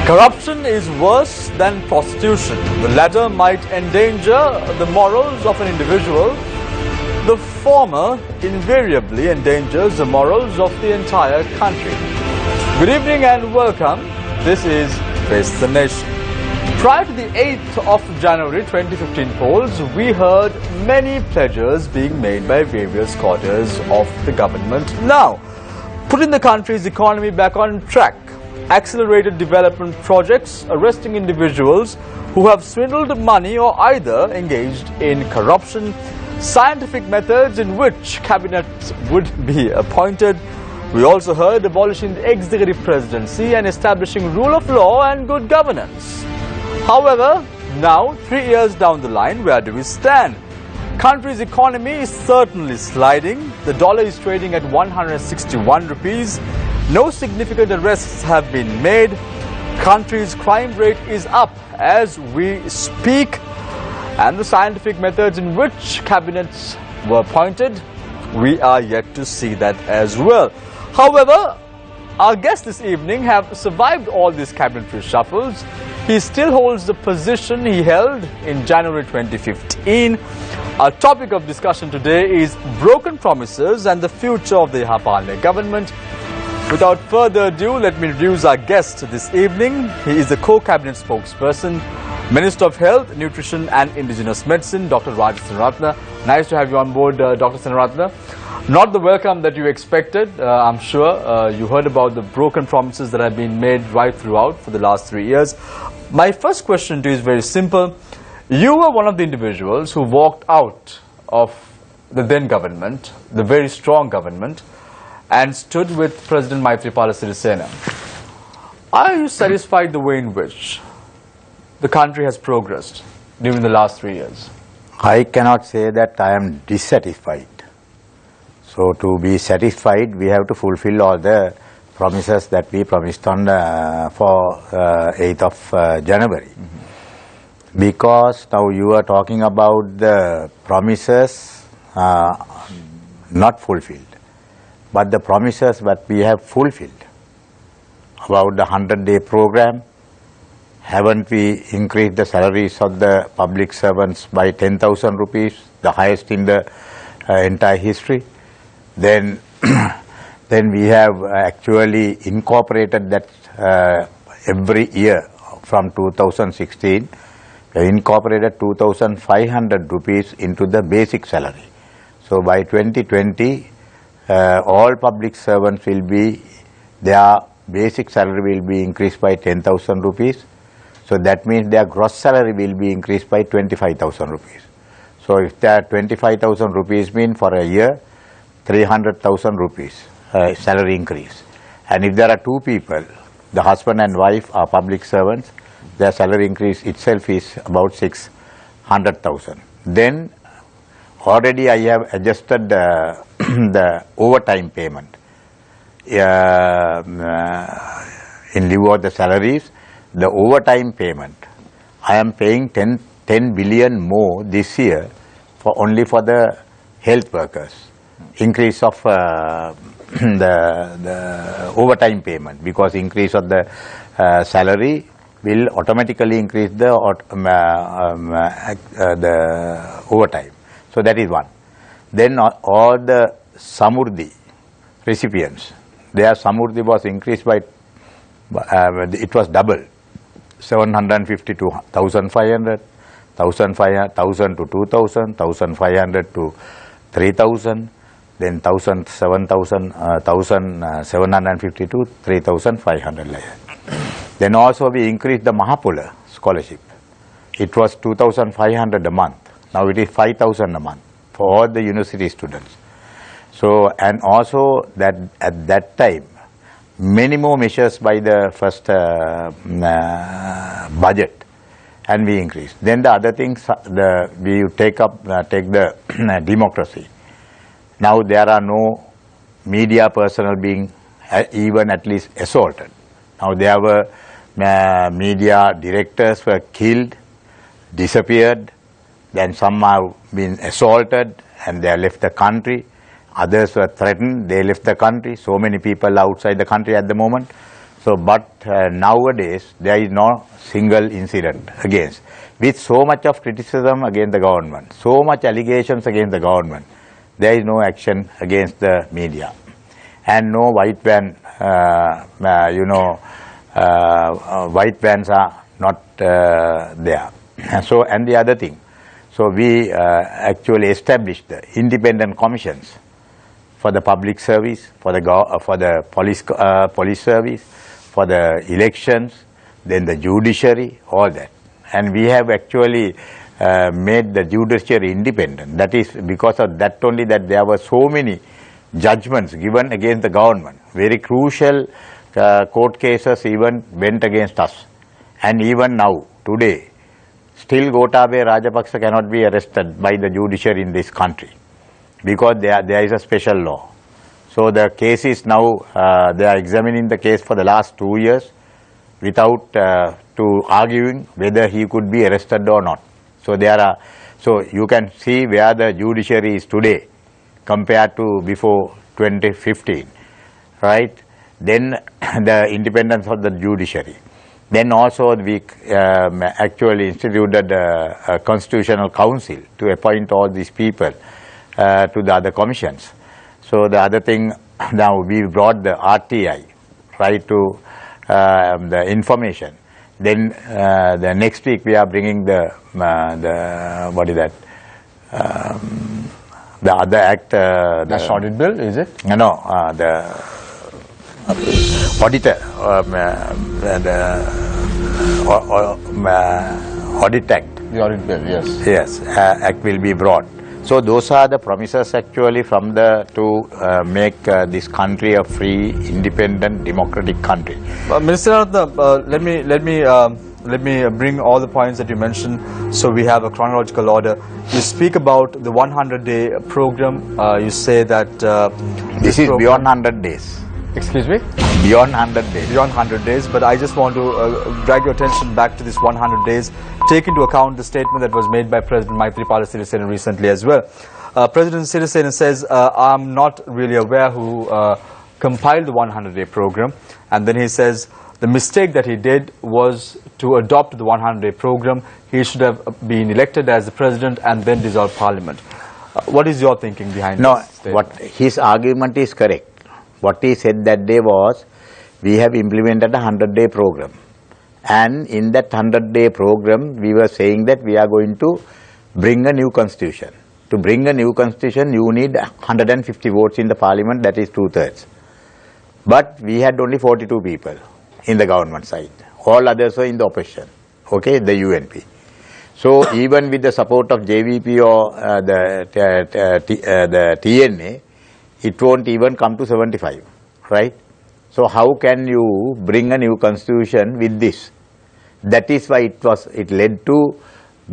Corruption is worse than prostitution. The latter might endanger the morals of an individual. The former invariably endangers the morals of the entire country. Good evening and welcome. This is Face the Nation. Prior to the 8th of January 2015 polls, we heard many pledges being made by various quarters of the government now, putting the country's economy back on track. Accelerated development projects arresting individuals who have swindled money or either engaged in corruption, scientific methods in which cabinets would be appointed. We also heard abolishing the executive presidency and establishing rule of law and good governance. However, now 3 years down the line, where do we stand? Country's economy is certainly sliding. The dollar is trading at 161 rupees. No significant arrests have been made. Country's crime rate is up as we speak. And the scientific methods in which cabinets were appointed, we are yet to see that as well. However, our guests this evening have survived all these cabinet reshuffles. He still holds the position he held in January 2015. Our topic of discussion today is broken promises and the future of the Yahapalanaya government. Without further ado, let me introduce our guest this evening. He is the co-cabinet spokesperson, Minister of Health, Nutrition and Indigenous Medicine, Dr. Rajitha Senaratne. Nice to have you on board, Dr. Senaratne. Not the welcome that you expected, I'm sure. You heard about the broken promises that have been made right throughout for the last 3 years. My first question to you is very simple. You were one of the individuals who walked out of the then government, the very strong government, and stood with President Rajitha Senaratne. Are you satisfied the way in which the country has progressed during the last 3 years? I cannot say that I am dissatisfied. So to be satisfied, we have to fulfill all the promises that we promised on for 8th of January. Because now you are talking about the promises not fulfilled. But the promises that we have fulfilled about the 100-day program, haven't we increased the salaries of the public servants by 10,000 rupees, the highest in the entire history? Then we have actually incorporated that every year from 2016, we incorporated 2,500 rupees into the basic salary. So by 2020, all public servants will be, their basic salary will be increased by 10,000 rupees. So that means their gross salary will be increased by 25,000 rupees. So if that 25,000 rupees mean for a year, 300,000 rupees salary increase. And if there are two people, the husband and wife are public servants, their salary increase itself is about 600,000. Then already I have adjusted the overtime payment. In lieu of the salaries, the overtime payment, I am paying 10 billion more this year for only for the health workers. Increase of the overtime payment, because increase of the salary will automatically increase the overtime. So that is one. Then all the Samurdhi recipients, their Samurdhi was increased by, it was double, 750 to 1,500, 1,000 to 2,000, 1,500 to 3,000, then 1,750 to 3,500 like that. Then also we increased the Mahapula scholarship. It was 2,500 a month. Now it is 5,000 a month for all the university students. So, and also that at that time, many more measures by the first budget, and we increased. Then the other things, we take the democracy. Now there are no media personnel being even at least assaulted. Now there were media directors were killed, disappeared, then some have been assaulted and they left the country. Others were threatened, they left the country. So many people outside the country at the moment. So, but nowadays there is no single incident against. With so much of criticism against the government, so much allegations against the government, there is no action against the media. And no white van, white vans are not there. So, and the other thing, so we actually established the independent commissions for the public service, for the police service, for the elections, then the judiciary, all that. And we have actually made the judiciary independent. That is because of that only that there were so many judgments given against the government. Very crucial court cases even went against us. And even now, today, still Gotabaya Rajapaksa cannot be arrested by the judiciary in this country because there is a special law. So the case is now, they are examining the case for the last 2 years without arguing whether he could be arrested or not. So so you can see where the judiciary is today compared to before 2015, right? Then the independence of the judiciary. Then also we actually instituted a constitutional council to appoint all these people to the other commissions. So the other thing, now we brought the RTI, right, to the information. Then the next week we are bringing the what is that? The other act. National Audit Bill, is it? No, the auditor, Audit Act. The Audit Bill, yes. Yes, Act will be brought. So those are the promises actually from to make this country a free, independent, democratic country. Minister Senaratne, let me bring all the points that you mentioned so we have a chronological order. You speak about the 100-day program. You say that this is beyond 100 days. Excuse me? Beyond 100 days. Beyond 100 days, but I just want to drag your attention back to this 100 days. Take into account the statement that was made by President Maithripala Sirisena recently as well. President Sirisena says, I'm not really aware who compiled the 100-day program. And then he says, the mistake that he did was to adopt the 100-day program. He should have been elected as the president and then dissolve parliament. What is your thinking behind this statement? His argument is correct. What he said that day was, we have implemented a 100-day program. And in that 100-day program, we were saying that we are going to bring a new constitution. To bring a new constitution, you need 150 votes in the parliament, that is 2/3. But we had only 42 people in the government side. All others were in the opposition, okay, the UNP. So even with the support of JVP or the TNA, it won't even come to 75, right? So how can you bring a new constitution with this? That is why it led to,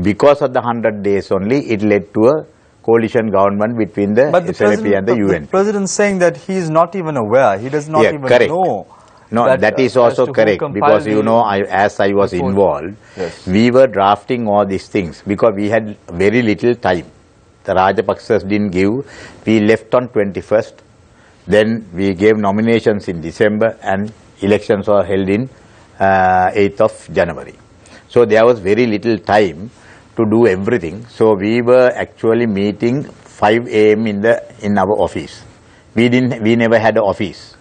because of the 100 days only, it led to a coalition government between the SNP and the UNP. The president saying that he is not even aware, he does not even know. No, that is also correct, because you know, as I was involved, yes, we were drafting all these things because we had very little time. The Rajapaksas didn't give. We left on 21st. Then we gave nominations in December and elections were held in 8th of January. So there was very little time to do everything. So we were actually meeting 5 a.m. in our office. We never had an office.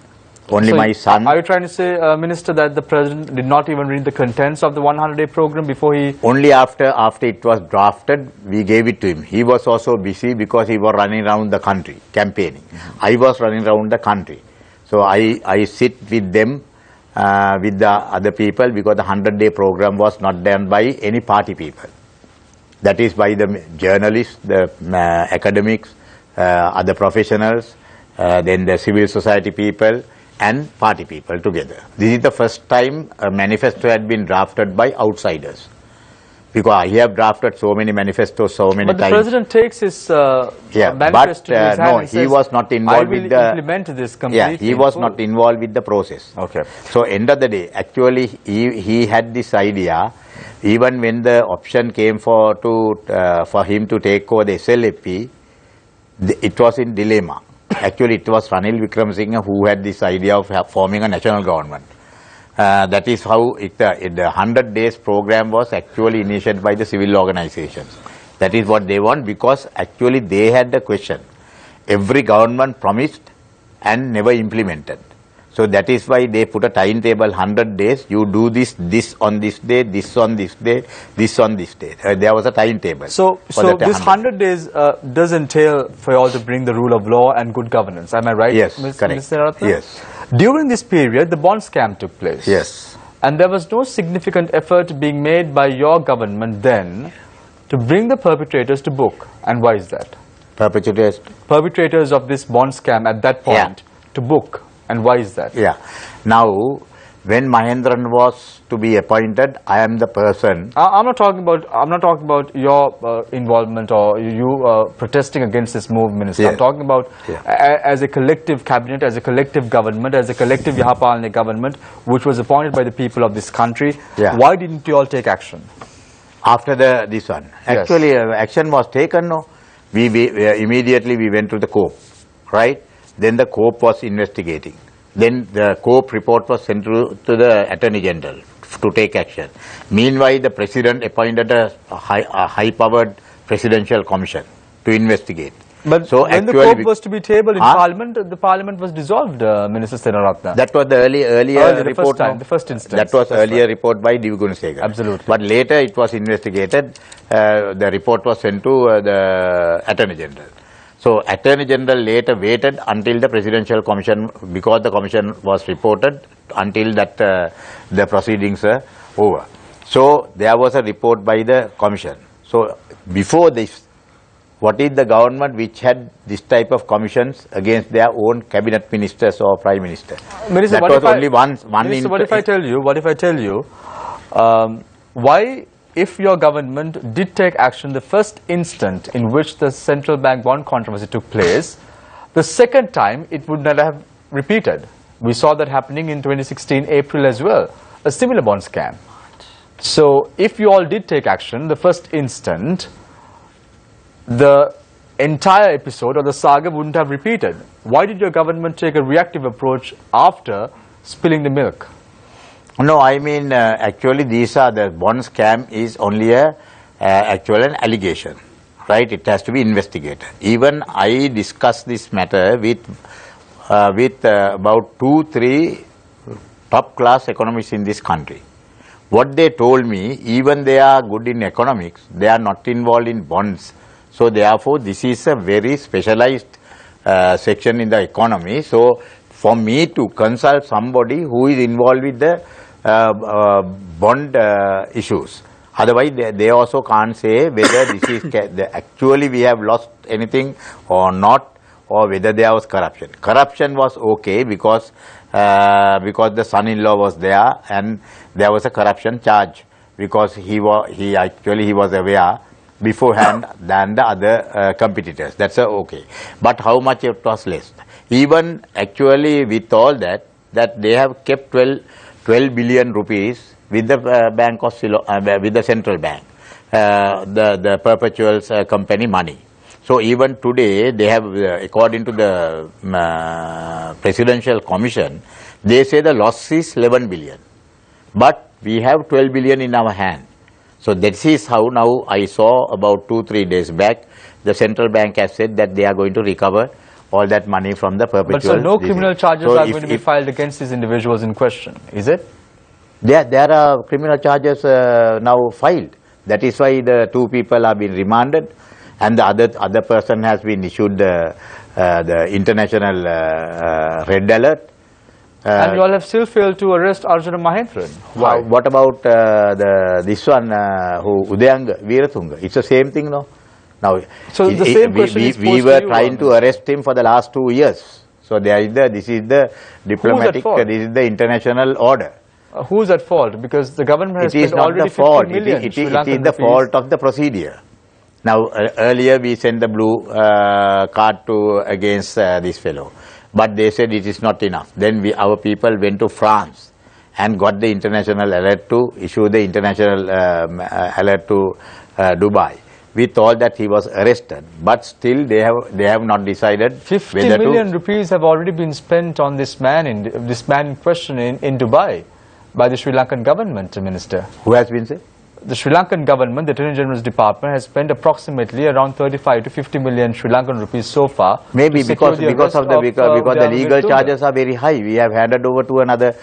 Only my son. Are you trying to say, Minister, that the president did not even read the contents of the 100-day program before he... Only after it was drafted, we gave it to him. He was also busy because he was running around the country, campaigning. I was running around the country. So I sit with them, with the other people, because the 100-day program was not done by any party people. That is by the journalists, the academics, other professionals, then the civil society people, and party people together. This is the first time a manifesto had been drafted by outsiders. Because I have drafted so many manifestos so many times. But the president takes his manifesto to his hand and says, he was not involved with the... implement this completely. Yeah, he was not involved with the process. Okay. So end of the day, actually he had this idea, even when the option came for him to take over the SLFP, it was in dilemma. Actually, it was Ranil Wickremesinghe who had this idea of forming a national government. That is how the 100 days program was actually initiated by the civil organizations. That is what they want, because actually they had the question. Every government promised and never implemented. So that is why they put a timetable, 100 days, you do this on this day, this on this day, this on this day. There was a timetable. So this 100 days does entail for you all to bring the rule of law and good governance. Am I right? Yes, Ms. correct. Senaratne? Yes. During this period, the bond scam took place. Yes. And there was no significant effort being made by your government then to bring the perpetrators to book. And why is that? Perpetrators of this bond scam at that point to book. And why is that? Yeah. Now, when Mahendran was to be appointed, I am the person. I'm not talking about your involvement or you protesting against this move, Minister. I'm talking about as a collective cabinet, as a collective government, as a collective Yahapalanaya government, which was appointed by the people of this country. Why didn't you all take action? After this one. Actually, action was taken. No, we immediately we went to the COPE, right? Then the COPE was investigating. Then the COPE report was sent to the Attorney General to take action. Meanwhile, the President appointed a high-powered presidential commission to investigate. But so when the COPE was to be tabled in Parliament, the Parliament was dissolved, Minister Senaratne. That was the earlier report. The first instance. That was earlier report by Divgunasekaran. Absolutely. But later it was investigated. The report was sent to the Attorney General. So Attorney General later waited until the Presidential Commission, because the Commission was reported, until that the proceedings were over. So there was a report by the Commission. So before this, what is the government which had this type of commissions against their own cabinet ministers or prime minister? Minister, that was only one. Minister, what if I tell you, why, if your government did take action the first instant in which the central bank bond controversy took place, the second time it would not have repeated? We saw that happening in 2016 April as well, a similar bond scam. So if you all did take action the first instant, the entire episode or the saga wouldn't have repeated. Why did your government take a reactive approach after spilling the milk? No, I mean, actually these are the bond scam is only an allegation, right? It has to be investigated. Even I discussed this matter with about 2-3 top class economists in this country. What they told me, even they are good in economics, they are not involved in bonds. So therefore, this is a very specialized section in the economy. So for me to consult somebody who is involved with the bond issues. Otherwise, they also can't say whether this is actually we have lost anything or not, or whether there was corruption. Corruption was okay because the son-in-law was there and there was a corruption charge, because he was aware beforehand than the other competitors. That's okay. But how much it was less? Even actually with all that they have kept 12 billion rupees with the Bank of with the central bank, the perpetuals company money. So even today they have, according to the Presidential Commission, they say the loss is 11 billion, but we have 12 billion in our hand. So that is how now I saw about 2-3 days back, the central bank has said that they are going to recover all that money from the perpetual. But so no criminal charges are going to be filed against these individuals in question, is it? There are criminal charges now filed. That is why the 2 people have been remanded, and the other person has been issued the international red alert. And you all have still failed to arrest Arjuna Mahendran. Why? What about this one, Udayanga Veeratunga? It's the same thing, no? Now, so the same question is posed we were trying to arrest him for the last 2 years. So this is the diplomatic, this is the international order. Who is at fault? Because the government has spent already 50 million. It is the fault of the procedure. Now, earlier we sent the blue card against this fellow, but they said it is not enough. Then our people went to France and got the international alert to issue the international alert to Dubai. We thought that he was arrested, but still they have not decided 50 million rupees have already been spent on this man in question in Dubai. by the Sri Lankan government, Minister. Who has been said? The Sri Lankan government, the Attorney General's department, has spent approximately around 35 to 50 million Sri Lankan rupees so far. Maybe because the legal charges are very high. We have handed over to another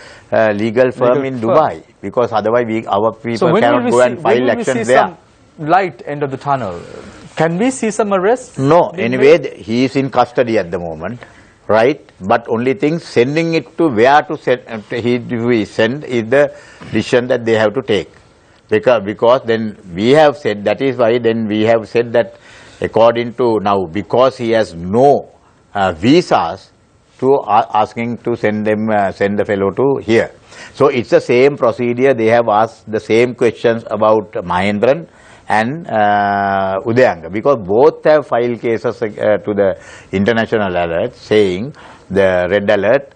legal firm in Dubai, because otherwise our people cannot go and file actions there. Some light end of the tunnel? Can we see some arrests? No, anyway, he is in custody at the moment, right? But only thing, sending it to where to send, we send is the decision that they have to take. Because then we have said, that is why then we have said that according to now, because he has no visas, to asking to send the fellow to here. So it's the same procedure. They have asked the same questions about Mahendran and Udayanga, because both have filed cases to the international alert, saying the red alert,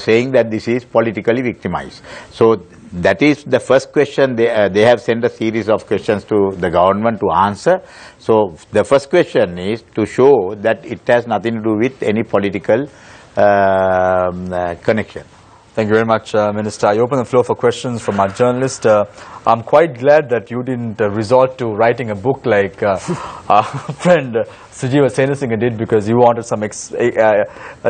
saying that this is politically victimized. So that is the first question. They have sent a series of questions to the government to answer. So the first question is to show that it has nothing to do with any political connection. Thank you very much, Minister. I open the floor for questions from our journalist. I'm quite glad that you didn't resort to writing a book like our friend Rajitha Senaratne did, because you wanted some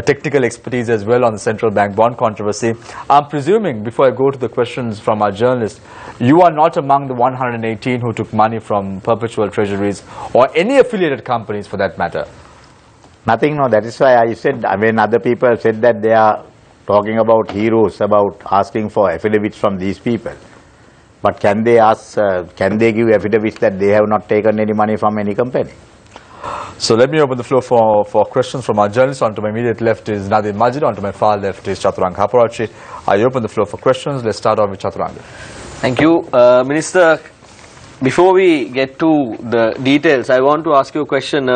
technical expertise as well on the central bank bond controversy. I'm presuming, before I go to the questions from our journalist, you are not among the 118 who took money from perpetual treasuries or any affiliated companies for that matter. Nothing, no. That is why I said, when other people said that they are talking about heroes, about asking for affidavits from these people. But can they ask, can they give affidavits that they have not taken any money from any company? So let me open the floor for questions from our journalists. On to my immediate left is Nadir Majid, on to my far left is Chaturanga Haparachi. I open the floor for questions. Let's start off with Chaturanga. Thank you. Minister, before we get to the details, I want to ask you a question.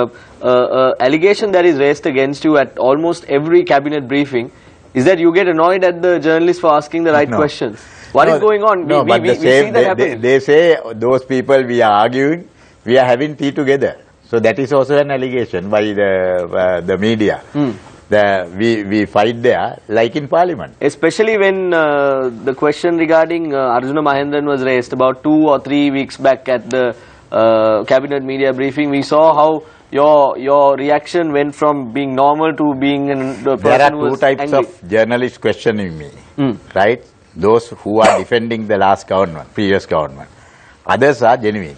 Allegation that is raised against you at almost every cabinet briefing is that you get annoyed at the journalists for asking the right questions. What is going on? No, but the same, they say those people we are arguing, we are having tea together. So that is also an allegation by the media. We fight there like in parliament. Especially when the question regarding Arjuna Mahendran was raised about 2 or 3 weeks back at the cabinet media briefing, we saw how your reaction went from being normal to being the person. There are two types of journalists questioning me, right? Those who are defending the last government, previous government. Others are genuine.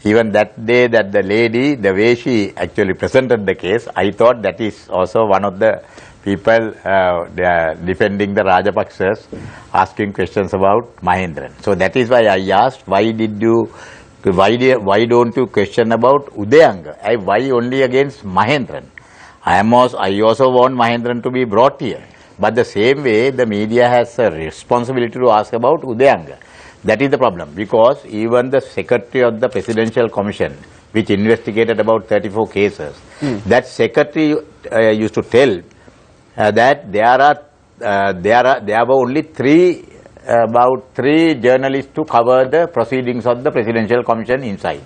Even that day that the lady, the way she actually presented the case, I thought that is also one of the people defending the Rajapaksas, asking questions about Mahendran. So that is why I asked, why don't you question about Udayanga? Why only against Mahendran? I also want Mahendran to be brought here. But the same way, the media has a responsibility to ask about Udayanga. That is the problem, because even the secretary of the Presidential Commission, which investigated about 34 cases, that secretary used to tell that there were only about three journalists to cover the proceedings of the Presidential Commission inside,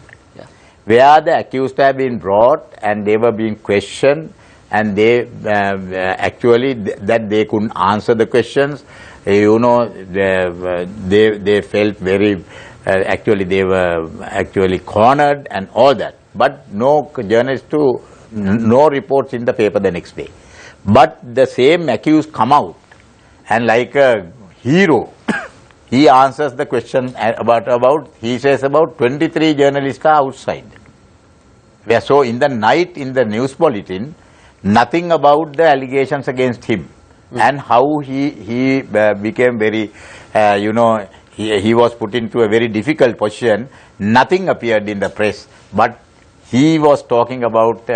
where the accused have been brought and they were being questioned, and they actually that they couldn't answer the questions. You know, they felt very, actually they were actually cornered and all that. But no journalist no reports in the paper the next day. But the same accused come out and like a hero, he answers the question he says about 23 journalists are outside. So in the night in the news bulletin, nothing about the allegations against him. And how he became very, he was put into a very difficult position. Nothing appeared in the press, but he was talking about,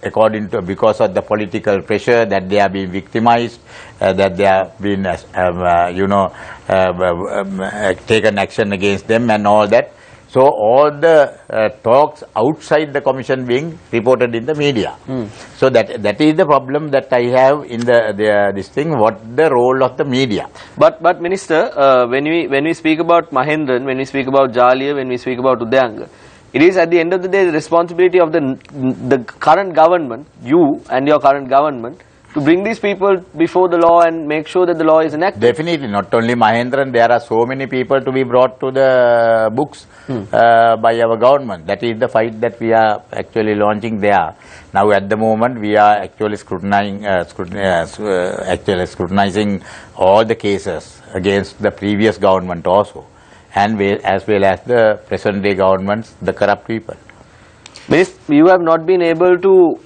according to, because of the political pressure that they are being victimized, that they have been, taken action against them and all that. So all the talks outside the commission being reported in the media. So that is the problem that I have in this thing. What the role of the media? But Minister, when we speak about Mahendran, when we speak about Jalia, when we speak about Udayanga, it is at the end of the day the responsibility of the current government, you and your current government, to bring these people before the law and make sure that the law is enacted? Definitely, not only Mahendran, there are so many people to be brought to the books by our government. That is the fight that we are actually launching there. Now at the moment we are actually scrutinizing all the cases against the previous government also, and as well as the present day governments, the corrupt people. Minister, you have not been able to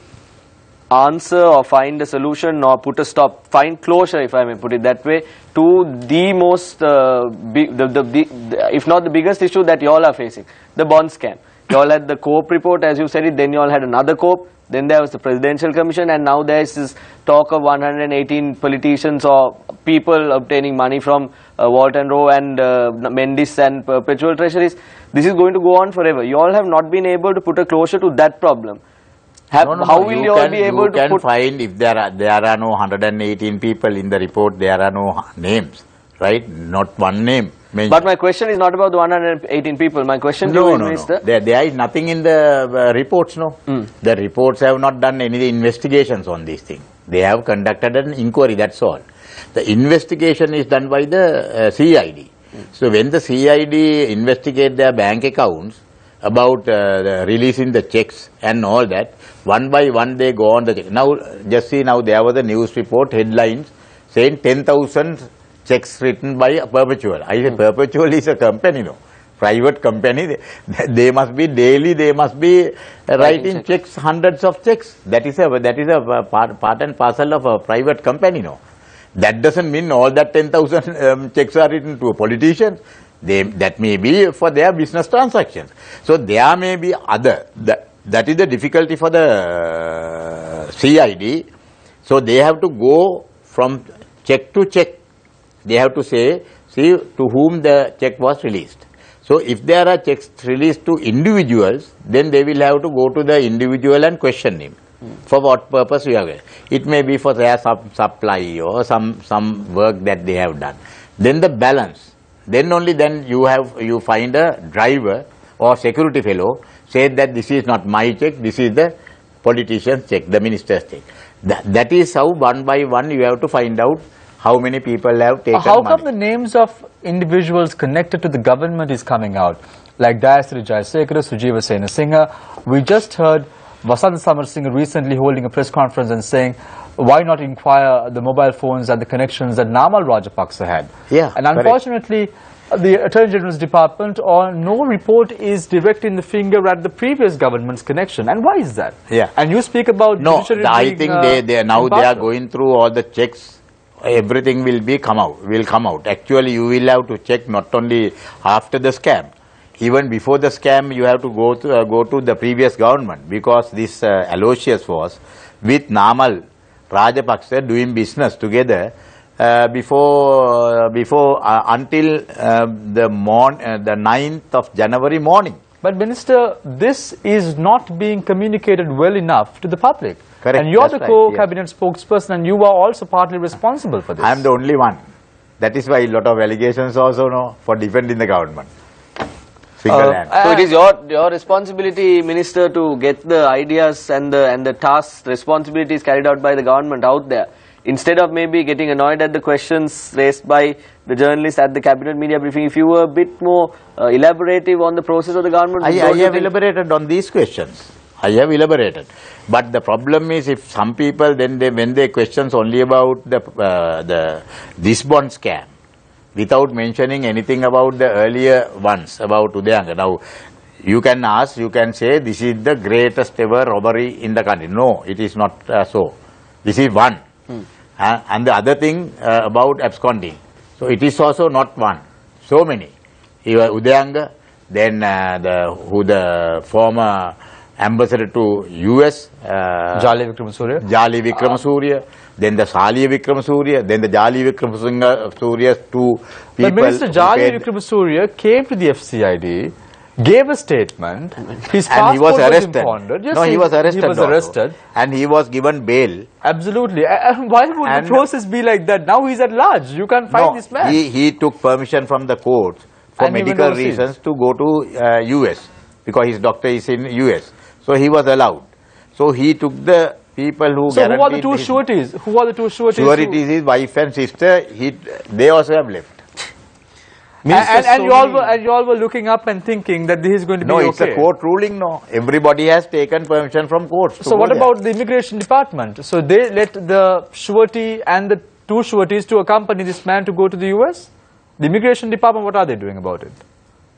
answer or find a solution or put a stop, find closure, if I may put it that way, to the most, if not the biggest issue that you all are facing, the bond scam. You all had the COPE report, as you said it, then you all had another COPE, then there was the Presidential Commission, and now there is this talk of 118 politicians or people obtaining money from Walton Rowe and Mendis and perpetual treasuries. This is going to go on forever. You all have not been able to put a closure to that problem. How will you all be able to put... find if there are no 118 people in the report, there are no names, right? Not one name mentioned. But my question is not about the 118 people. My question to you, Minister... No. There is nothing in the reports, no. The reports have not done any investigations on this thing. They have conducted an inquiry, that's all. The investigation is done by the CID. So when the CID investigate their bank accounts about releasing the checks and all that, one by one they go on the check. Now, just see, now there was a news report headlines saying 10,000 checks written by Perpetual. I say Perpetual is a company, no, private company. They must be daily. They must be writing checks, hundreds of checks. That is a part and parcel of a private company, no. That doesn't mean all that 10,000 checks are written to a politician. That may be for their business transactions. So there may be other. That is the difficulty for the CID. So they have to go from check to check. They have to say, see to whom the check was released. So if there are checks released to individuals, then they will have to go to the individual and question him. For what purpose you have it? It may be for their supply or some work that they have done. Then the balance. Then only then you find a driver or security fellow say that this is not my check, this is the politician's check, the minister's check. That is how one by one you have to find out how many people have taken How money. come the names of individuals connected to the government is coming out? Like Dayasri Jayasekara, Sujiva Senasinghe. We just heard Vasant Samarsinghe recently holding a press conference and saying, why not inquire the mobile phones and the connections that Namal Rajapaksa had? Yeah, and unfortunately, the Attorney General's Department or no report is directing the finger at the previous government's connection. And why is that? Yeah. And you speak about... No, I think they are going through all the checks. Everything will come out. Actually, you will have to check not only after the scam. Even before the scam, you have to go to the previous government, because this Aloysius was with Namal Rajapaksa doing business together until the 9th of January morning. But Minister, this is not being communicated well enough to the public. Correct. And you are the co-cabinet spokesperson, and you are also partly responsible for this. I am the only one. That is why a lot of allegations also for defending the government. So it is your responsibility, Minister, to get the ideas and the tasks, responsibilities carried out by the government out there. Instead of maybe getting annoyed at the questions raised by the journalists at the cabinet media briefing, if you were a bit more elaborative on the process of the government. I have elaborated on these questions. I have elaborated. But the problem is, if some people when they questions only about this bond scam, without mentioning anything about the earlier ones, about Udayanga. Now, you can say this is the greatest ever robbery in the country. No, it is not so. This is one. And the other thing about absconding. So, it is also not one. So many. Udayanga, then the former ambassador to US, Jali Vikramasuriya, then the Saliya Vikramasuriya, then the Jali Vikramasuriya, two people. But Minister Jali Vikramasuriya came to the FCID, gave a statement, his passport and he was arrested. Impounded. Yes, no, he was arrested. He was arrested. And he was given bail. Absolutely. And why would the process be like that? Now he is at large. You can't find this man. He took permission from the court for medical reasons to go to US, because his doctor is in US. So he was allowed. So he took the people who So who are the guaranteed two his- sureties? Who are the two sureties? Sureties, his wife and sister, they also have left. And you all were looking up and thinking that this is going to be No, okay. it's a court ruling, no. Everybody has taken permission from courts. to So go what there. about the immigration department? So they let the surety and the two sureties to accompany this man to go to the US? The immigration department, what are they doing about it?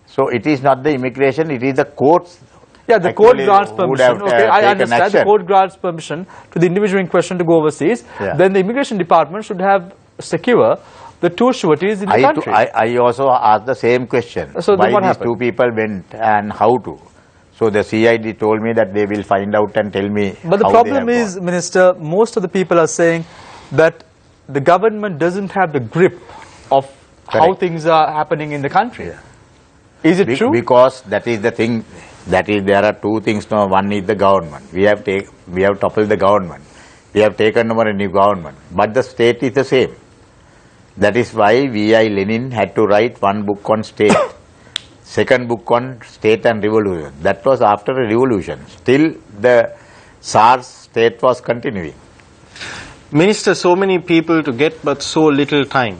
So it is not the immigration, it is the courts. Yeah, the court actually grants would permission. have, Okay, I taken understand. The action. court grants permission to the individual in question to go overseas. Yeah. Then the immigration department should have secure the two sureties in the country. I also asked the same question. So then why what these happened? two people went and how to. So the CID told me that they will find out and tell me. But the how problem they have is, gone. Minister, most of the people are saying that the government doesn't have the grip of how Correct. things are happening in the country. Is it true? Because that is the thing. That is, there are two things now. One is the government. We have toppled the government. We have taken over a new government. But the state is the same. That is why V.I. Lenin had to write one book on state, second book on state and revolution. That was after a revolution. Still the Tsar's state was continuing. Minister, so many people to get but so little time.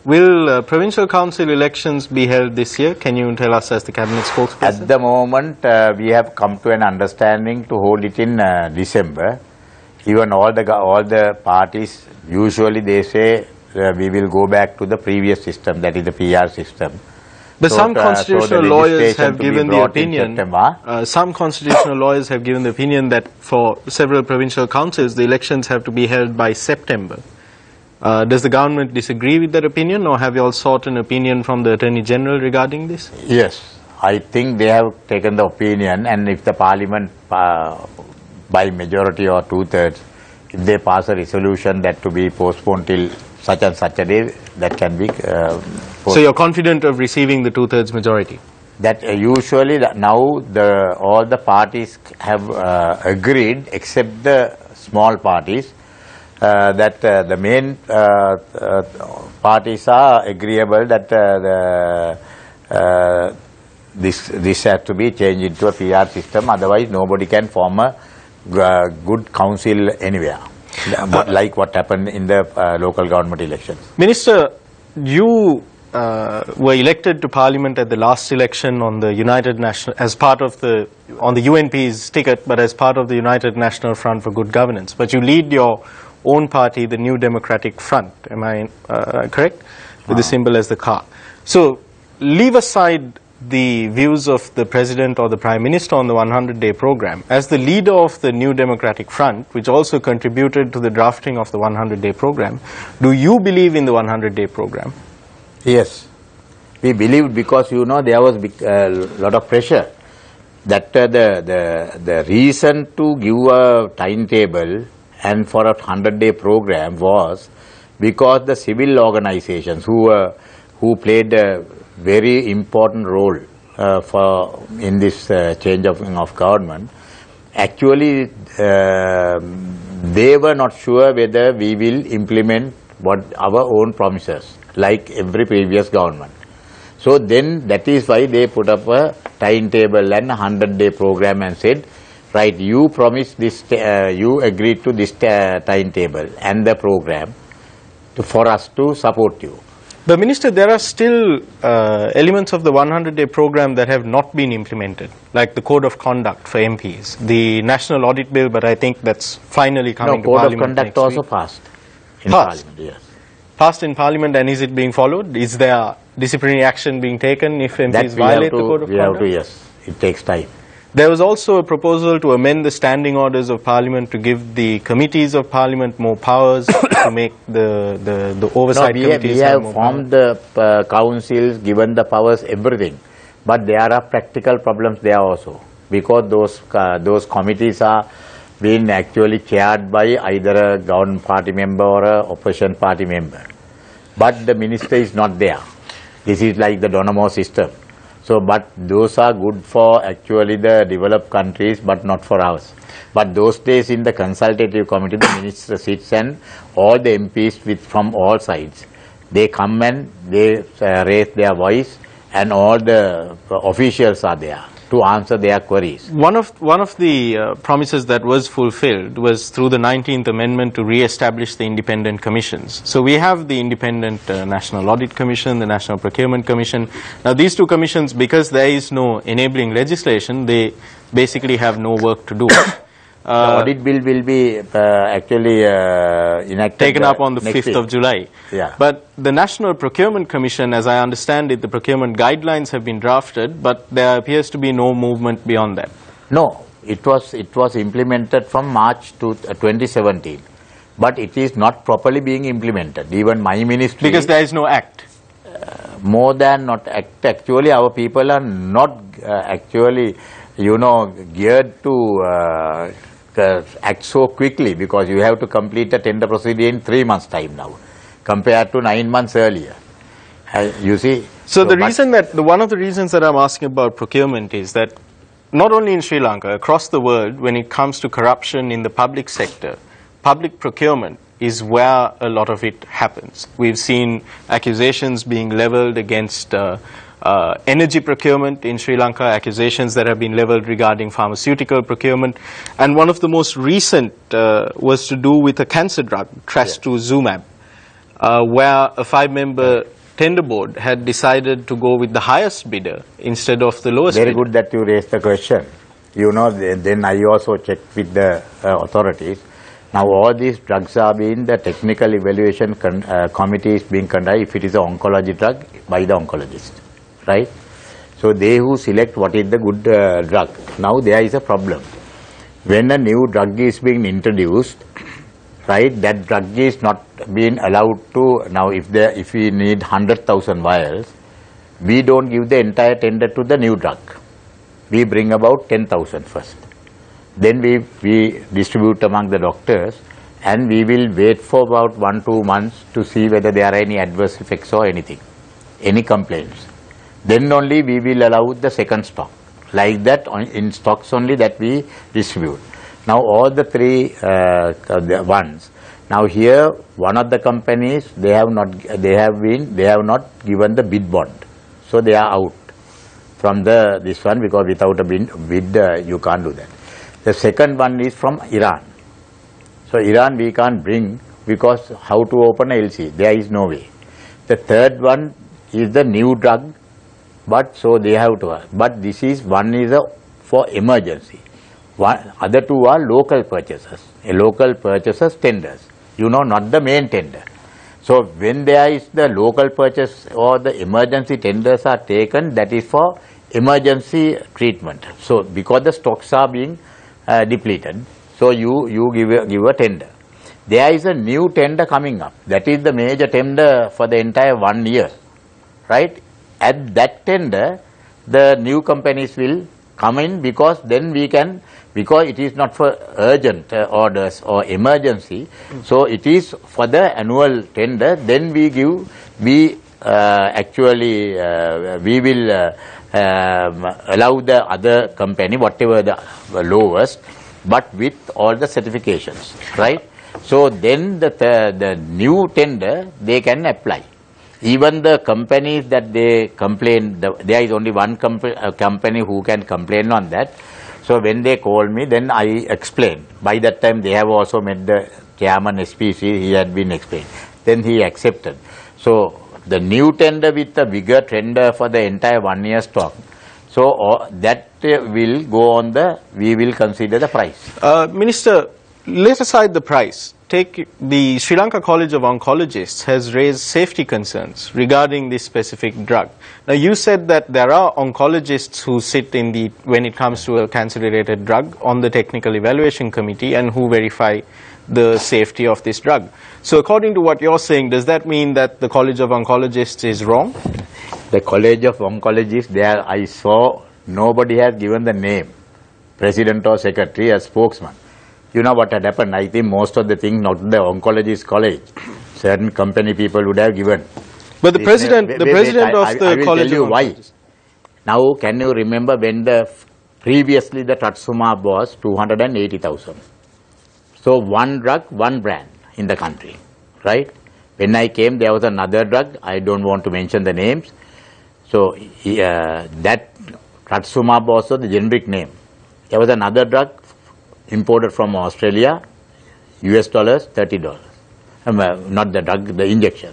Will provincial council elections be held this year? Can you tell us as the cabinet spokesperson? At the moment, we have come to an understanding to hold it in December. Even all the parties, usually they say we will go back to the previous system, that is the PR system. But So, some so constitutional the lawyers legislation have to be given the brought in opinion. September. Some constitutional lawyers have given the opinion that for several provincial councils, the elections have to be held by September. Does the government disagree with that opinion, or have you all sought an opinion from the Attorney General regarding this? Yes, I think they have taken the opinion, and if the Parliament by majority or two-thirds, if they pass a resolution that to be postponed till such and such a day, that can be So you're confident of receiving the two-thirds majority? that usually now all the parties have agreed, except the small parties, that the main parties are agreeable that this has to be changed into a PR system. Otherwise, nobody can form a good council anywhere, like what happened in the local government elections. Minister, you were elected to Parliament at the last election on the United National, as part of the, on the UNP's ticket, but as part of the United National Front for Good Governance. But you lead your own party, the New Democratic Front, am I correct? With the symbol as the car. So leave aside the views of the President or the Prime Minister on the 100-day program. As the leader of the New Democratic Front, which also contributed to the drafting of the 100-day program, do you believe in the 100-day program? Yes, we believed because there was a lot of pressure that the reason to give a timetable and for a 100-day program was because the civil organizations who played a very important role in this change of government, actually they were not sure whether we will implement our own promises like every previous government. So then that is why they put up a timetable and a 100-day program and said, right, you promised this, you agreed to this timetable and the program for us to support you. But Minister, there are still elements of the 100-day program that have not been implemented, like the Code of Conduct for MPs, the National Audit Bill, but I think that's finally coming to Parliament. Code of Conduct also passed in Parliament, yes. Passed in Parliament, and is it being followed? Is there disciplinary action being taken if MPs That violate the Code of Conduct? Yes, it takes time. There was also a proposal to amend the standing orders of Parliament to give the committees of Parliament more powers to make the oversight committees we have more formed the councils, given the powers, everything. But there are practical problems there also, because those committees are being actually chaired by either a government party member or a opposition party member. But the minister is not there. This is like the Donamo system. So, but those are good for actually the developed countries, but not for us. But those days in the consultative committee, the minister sits and all the MPs from all sides, they come and they raise their voice, and all the officials are there to answer their queries. One of the promises that was fulfilled was through the 19th Amendment to re-establish the independent commissions. So we have the Independent National Audit Commission, the National Procurement Commission. Now these two commissions, because there is no enabling legislation, they basically have no work to do. The audit bill will be actually enacted, taken up on the 5th of July. Yeah. But the National Procurement Commission, as I understand it, the procurement guidelines have been drafted, but there appears to be no movement beyond that. No, it was implemented from March to 2017, but it is not properly being implemented. Even my ministry, because there is no act. More than not act, actually our people are not actually, you know, geared to act so quickly, because you have to complete the tender procedure in 3 months' time now, compared to 9 months earlier. You see. So the reason that one of the reasons that I'm asking about procurement is that not only in Sri Lanka, across the world, when it comes to corruption in the public sector, public procurement is where a lot of it happens. We've seen accusations being leveled against energy procurement in Sri Lanka, accusations that have been leveled regarding pharmaceutical procurement, and one of the most recent was to do with a cancer drug, trastuzumab, where a 5-member tender board had decided to go with the highest bidder instead of the lowest bidder. Very good that you raised the question. You know, then I also checked with the authorities. Now all these drugs are being, the technical evaluation committee is being conducted, if it is an oncology drug, by the oncologist. Right? So they who select what is the good drug. Now there is a problem. When a new drug is being introduced, right, that drug is not being allowed to, now if we need 100,000 vials, we don't give the entire tender to the new drug. We bring about 10,000 first. Then we distribute among the doctors, and we will wait for about 1-2 months to see whether there are any adverse effects or anything, any complaints. Then only we will allow the second stock. Like that, in stocks only that we distribute. Now all the three ones. Now here, one of the companies, they have not given the bid bond, so they are out from this one, because without a bid you can't do that. The second one is from Iran. So Iran we can't bring, because how to open a LC? There is no way. The third one is the new drug. But so they have to, but this is, one is for emergency. Other two are local purchases, local purchases tenders, you know, not the main tender. So when there is the local purchase or the emergency tenders are taken, that is for emergency treatment. So because the stocks are being depleted, so you give a tender. There is a new tender coming up, that is the major tender for the entire 1 year, right? At that tender, the new companies will come in, because then we can, because it is not for urgent orders or emergency, so it is for the annual tender. Then we give, we actually we will allow the other company, whatever the lowest, but with all the certifications, right? So then the new tender they can apply. Even the companies that they complain, there is only one company who can complain on that. So when they call me, then I explain. By that time they have also met the chairman SPC, he had been explained. Then he accepted. So the new tender with the bigger tender for the entire 1 year stock, so that will go on the, we will consider the price. Minister, let aside the price. Take the Sri Lanka College of Oncologists has raised safety concerns regarding this specific drug. Now you said that there are oncologists who sit in the, when it comes to a cancer-related drug, on the technical evaluation committee and who verify the safety of this drug. So according to what you're saying, does that mean that the College of Oncologists is wrong? The College of Oncologists, there I saw nobody has given the name, president or secretary as spokesman. You know what had happened? I think most of the things, not the oncologist college, certain company people would have given. But the president of the College College of Oncologists. I will tell you why. Now, can you remember when previously the trastuzumab was 280,000? So one drug, one brand in the country, right? When I came, there was another drug. I don't want to mention the names. So that Ratsumab also the generic name. There was another drug imported from Australia, US dollars, $30. Not the drug, the injection.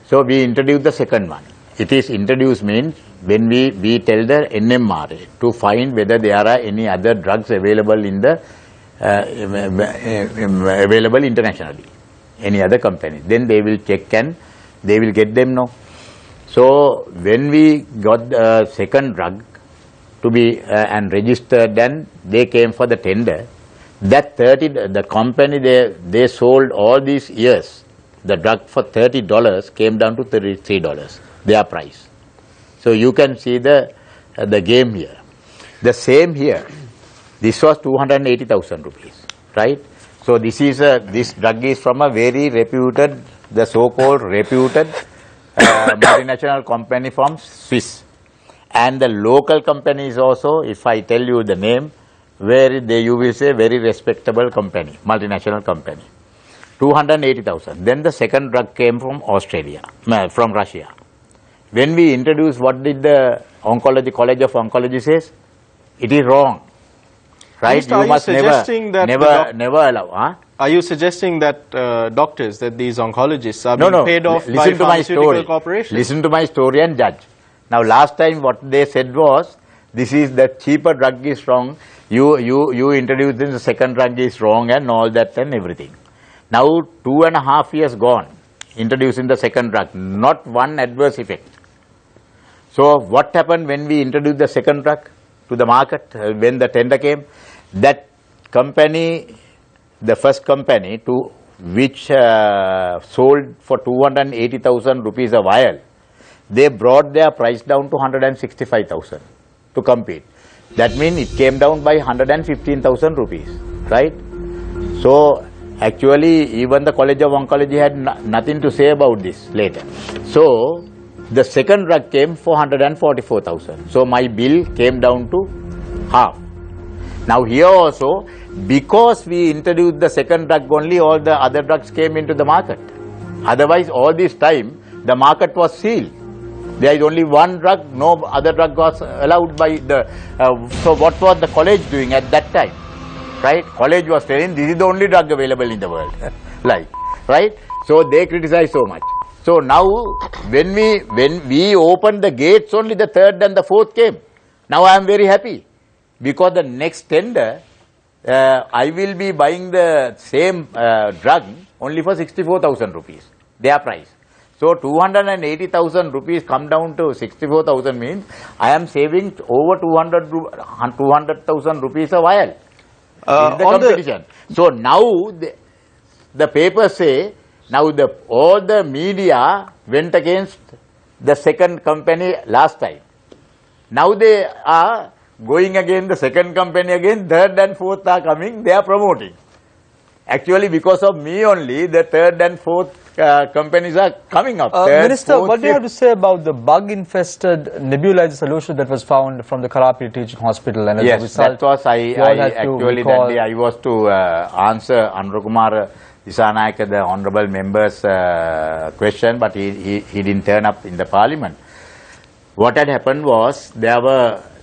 So we introduced the second one. It is introduced means when we tell the NMRA to find whether there are any other drugs available in the available internationally, any other company. Then they will check and they will get them now. So when we got the second drug to be and registered, then they came for the tender. That the company they sold all these years the drug for $30 came down to $33, their price. So you can see the game here. The same here. This was 280,000 rupees, right? So this drug is from a very reputed, the so-called reputed multinational company from Swiss. And the local companies also, if I tell you the name, you will say very respectable company, multinational company. 280,000. Then the second drug came from Australia, from Russia. When we introduced, what did the College of Oncology says? It is wrong. Right? Minister, you must never allow. Huh? Are you suggesting that doctors, that these oncologists are being paid off by pharmaceutical corporations? Listen to my story and judge. Now last time what they said was, this is the cheaper drug is wrong, you introduced this, the second drug is wrong and all that and everything. Now 2.5 years gone, introducing the second drug, not one adverse effect. So what happened when we introduced the second drug to the market, when the tender came? That company, the first company to which sold for 280,000 rupees a vial, they brought their price down to 165,000 to compete. That means it came down by 115,000 rupees, right? So actually even the College of Oncology had nothing to say about this later. So the second drug came for 144,000. So my bill came down to half. Now here also, because we introduced the second drug only, all the other drugs came into the market. Otherwise all this time the market was sealed. There is only one drug, no other drug was allowed by the, so what was the college doing at that time? Right? College was telling this is the only drug available in the world. Right? So they criticize so much. So now when we opened the gates, only the third and the fourth came. Now I am very happy because the next tender, I will be buying the same drug only for 64,000 rupees, their price. So 280,000 rupees come down to 64,000 means I am saving over 200,000 rupees a vial in the competition. So now the papers say, now all the media went against the second company last time. Now they are going against the second company again, third and fourth are coming, they are promoting. Actually because of me only, the third and fourth companies are coming up. Minister, what do you have to say about the bug-infested nebulizer solution that was found from the Karapi Teaching Hospital? And yes, that was actually that day I was to answer Anurukumar Disanayake, the honourable member's question, but he didn't turn up in the parliament. What had happened was,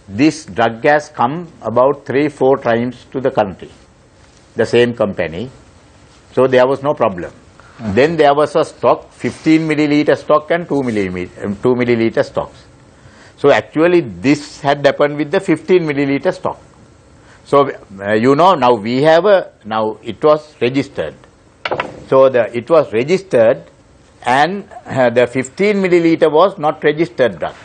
this drug has come about 3-4 times to the country, the same company, so there was no problem. Then there was a stock, 15 milliliter stock and 2 milliliter stocks. So actually this had happened with the 15 milliliter stock. So you know, now we have now it was registered. So it was registered and the 15 milliliter was not registered drug.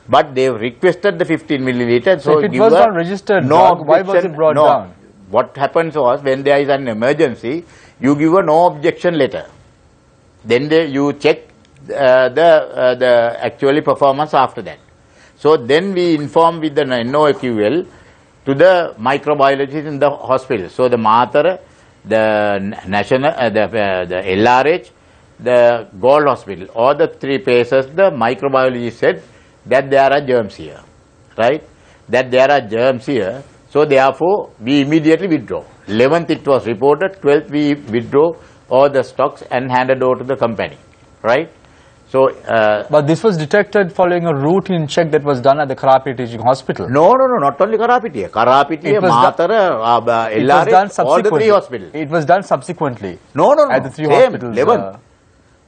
But they requested the 15 milliliter. So if it was not registered drug, why was it brought down? What happens was, when there is an emergency, you give a no objection letter. Then you check the actually performance after that. So then we inform with the NOAQL to the microbiologists in the hospital. So the Mathara, the National, the LRH, the Gold Hospital, all the 3 places, the microbiologist said that there are germs here, right? That there are germs here. So therefore, we immediately withdraw. 11th it was reported, 12th we withdraw all the stocks and handed over to the company, right? So, but this was detected following a routine check that was done at the Karapiti Teaching Hospital. no, not only Karapitiya, Matara, LRH, all the three hospitals. It was done subsequently. No, at the three same, hospitals. 11th.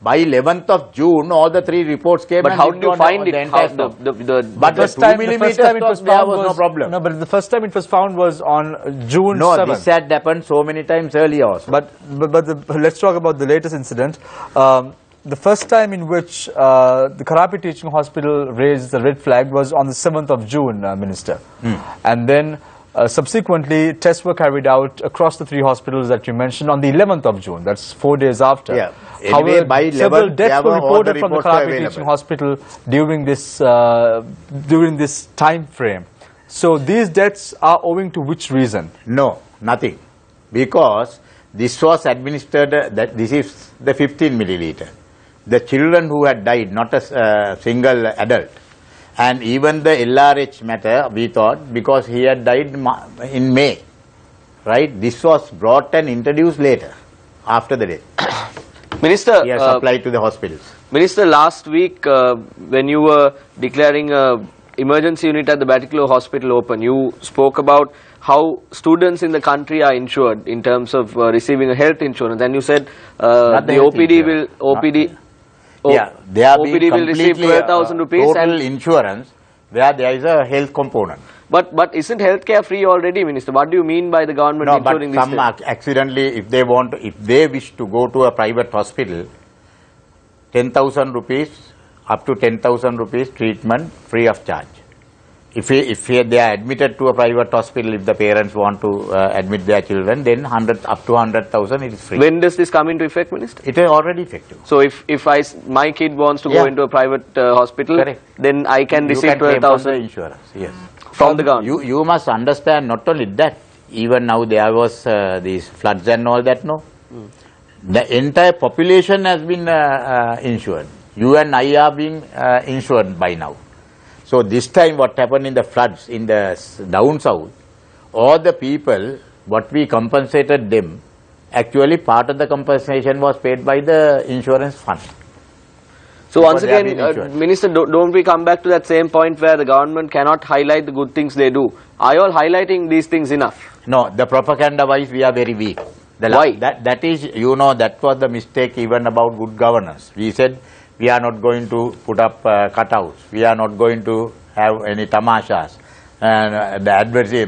By 11th of June, all the three reports came. But and how did you find it? But the 2 millimeter there was no problem. No, but the first time it was found was on June 7th. No, this had happened so many times earlier also. But let's talk about the latest incident. The first time in which the Karapiti Teaching Hospital raised the red flag was on the 7th of June, Minister. And then subsequently, tests were carried out across the three hospitals that you mentioned on the 11th of June. That's 4 days after. Yeah. However, Anyway, by several 11th, deaths were reported from the Karapiti available. Teaching Hospital during this time frame. So these deaths are owing to which reason? No, nothing. Because this was administered, that this is the 15 milliliter. The children who had died, not a single adult. And even the LRH matter, we thought, because he had died in May, right? This was brought and introduced later, after the death. Minister, he has supplied to the hospitals. Minister, last week when you were declaring a emergency unit at the Batticaloa Hospital open, you spoke about how students in the country are insured in terms of receiving a health insurance, and you said the OPD they are OPD will receive 12,000 rupees total insurance where there is a health component. But isn't healthcare free already, Minister? What do you mean by the government insuring this? No, but some accidentally, if they wish to go to a private hospital, 10,000 rupees, up to 10,000 rupees treatment free of charge. If they are admitted to a private hospital, if the parents want to admit their children, then up to 100,000 it is free. When does this come into effect, Minister? It is already effective. So if my kid wants to go into a private hospital, correct, then I can receive 12,000 insurance. Yes. From the government. You must understand not only that, even now there was these floods and all that, no? The entire population has been insured. You and I are being insured by now. So this time what happened in the floods in the down south, all the people, what we compensated them, actually part of the compensation was paid by the insurance fund. So once again, Minister, don't we come back to that same point where the government cannot highlight the good things they do? Are you all highlighting these things enough? No, the propaganda-wise we are very weak. Why? That is, that was the mistake even about good governance. We said we are not going to put up cutouts. We are not going to have any tamashas. And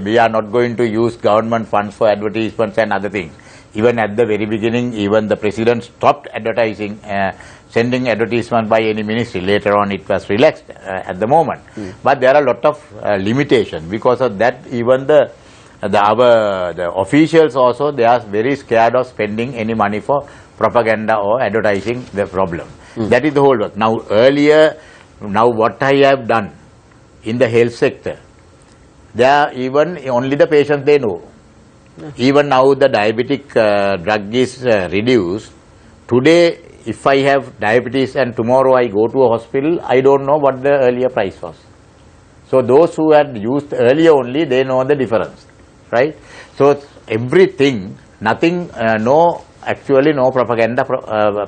we are not going to use government funds for advertisements and other things. Even at the very beginning, even the president stopped advertising, sending advertisement by any ministry. Later on, it was relaxed at the moment. But there are a lot of limitations. Because of that, even the officials also, they are very scared of spending any money for propaganda or advertising the problem. That is the whole work. Now, now what I have done in the health sector, there are even only the patients they know. Even now the diabetic drug is reduced. Today, if I have diabetes and tomorrow I go to a hospital, I don't know what the earlier price was. So those who had used earlier only, they know the difference, right? So everything, nothing, actually no propaganda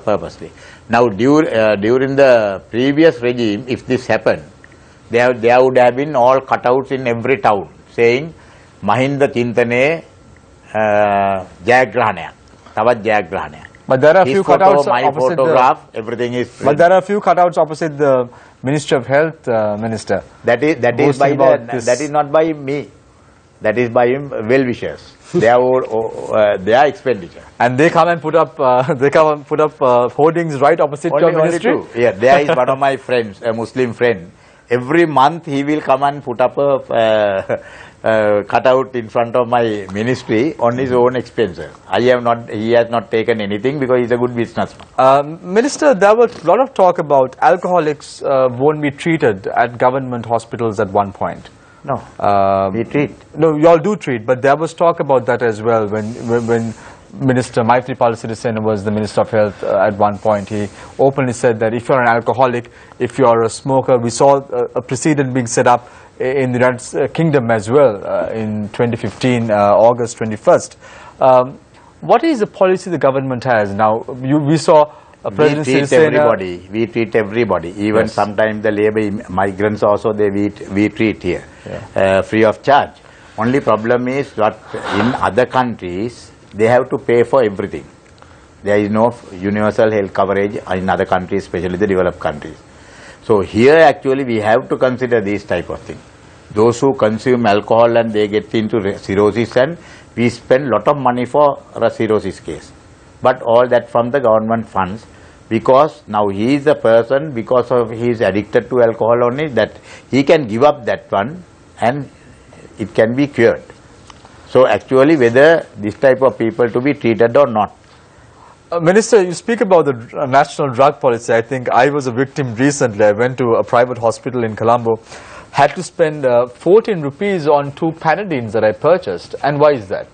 purposely. Now during the previous regime, if this happened, there would have been all cutouts in every town saying Mahinda Chintane Jayagrahanaya, Tavat Jayagrahanaya. But there are a few cutouts opposite photograph, everything is free. But there are a few cutouts opposite the Ministry of Health, Minister. That is not by me. That is by well-wishers. Their expenditure. And they come and put up hoardings right opposite your ministry. Only two. Yeah, there is one of my friends, a Muslim friend. Every month he will come and put up a cutout in front of my ministry on his own expense. He has not taken anything because he's a good businessman. Minister, there was a lot of talk about alcoholics won't be treated at government hospitals at one point. No, we treat. No, you all do treat, but there was talk about that as well when Minister Maithripala Sirisena was the Minister of Health at one point. He openly said that if you're an alcoholic, if you're a smoker, we saw a precedent being set up in the United Kingdom as well in 2015, August 21st. What is the policy the government has now? We saw We treat everybody. We treat everybody. Even sometimes the labor migrants also we treat here free of charge. Only problem is that in other countries they have to pay for everything. There is no universal health coverage in other countries, especially the developed countries. So here actually we have to consider these type of things. Those who consume alcohol and they get into cirrhosis, and we spend lot of money for a cirrhosis case. But all that from the government funds, because now he is a person, because of he is addicted to alcohol only, that he can give up that one and it can be cured. So actually whether this type of people to be treated or not. Minister, you speak about the national drug policy. I think I was a victim recently. I went to a private hospital in Colombo, had to spend 14 rupees on 2 Panadines that I purchased. And why is that?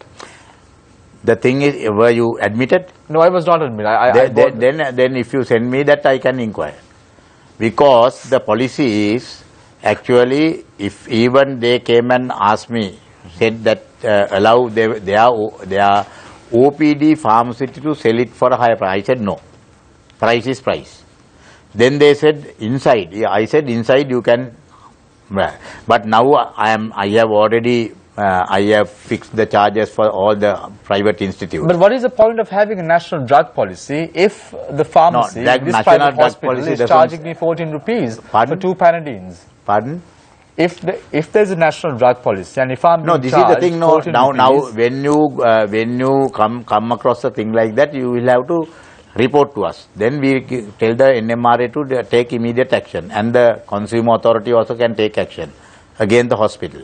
The thing is, were you admitted? No, I was not admitted. Then if you send me that, I can inquire. Because the policy is actually, if even they came and asked me, said that allow their OPD pharmacy to sell it for a higher price. I said no. Price is price. Then they said inside. I said inside you can. But now I have already I have fixed the charges for all the private institutes. But what is the point of having a national drug policy if the pharmacy, this private hospital is charging me 14 rupees for 2 Panadines? Pardon? If there's a national drug policy and if I'm no, this is the thing. No, now when you come across a thing like that, you will have to report to us. Then we tell the NMRA to take immediate action, and the consumer authority also can take action against the hospital,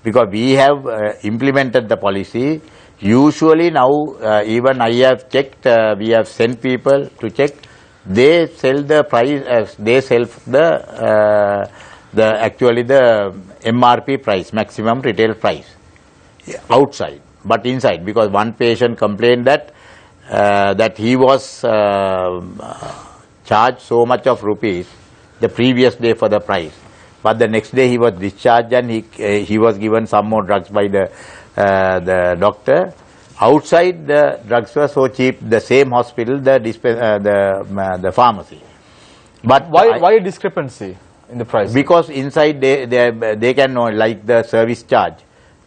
because we have implemented the policy. Usually now, even I have checked. We have sent people to check. They sell the price. They sell actually the MRP price, maximum retail price, outside, but inside, because one patient complained that that he was charged so much of rupees the previous day for the price, but the next day he was discharged and he was given some more drugs by the doctor. Outside the drugs were so cheap, the same hospital, the pharmacy. But why a discrepancy in the price? Because inside they can know, like the service charge.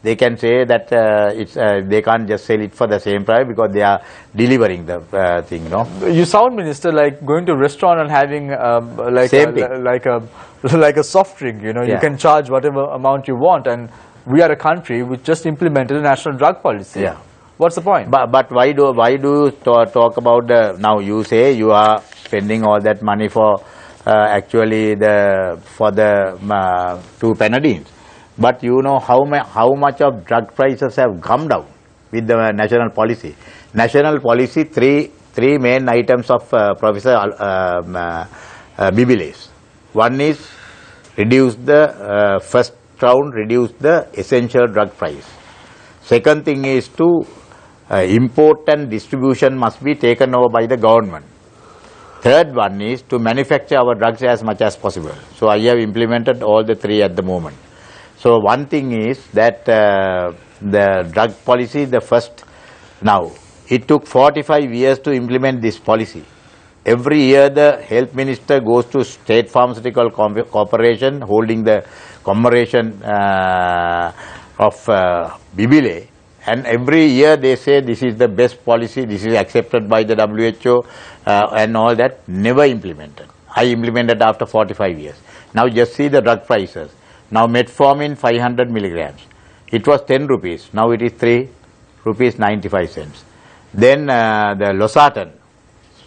They can say that they can't just sell it for the same price because they are delivering the thing. No. You sound, Minister, like going to a restaurant and having like a soft drink. You know, you can charge whatever amount you want, and we are a country which just implemented a national drug policy. Yeah. What's the point? But why do you talk about the, now you say you are spending all that money for actually for the 2 Panadines. But you know how much of drug prices have come down with the national policy. National policy, three main items of Professor Bibiles. One is reduce the first round, reduce the essential drug price. Second thing is to import and distribution must be taken over by the government. Third one is to manufacture our drugs as much as possible. So I have implemented all the 3 at the moment. So one thing is that the drug policy, the first, now it took 45 years to implement this policy. Every year the health minister goes to State Pharmaceutical Corporation holding the commemoration of Bibile, and every year they say this is the best policy, this is accepted by the WHO and all that, never implemented. I implemented after 45 years. Now just see the drug prices. Now metformin 500 milligrams, it was 10 rupees, now it is 3 rupees 95 cents. Then the losartan,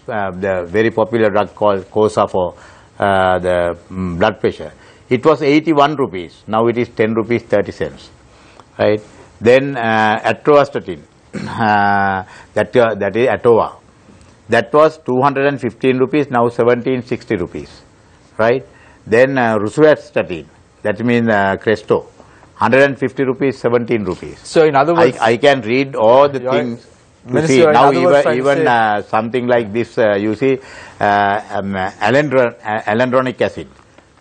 the very popular drug called Cosa for the blood pressure, it was 81 rupees, now it is 10 rupees 30 cents, right? Then atorvastatin, that is Atova, that was 215 rupees, now 1760 rupees, right? Then rosuvastatin, that means Cresto, 150 rupees, 17 rupees. So in other words, I can read all the things. You see, now even something like this, you see, alendronic acid,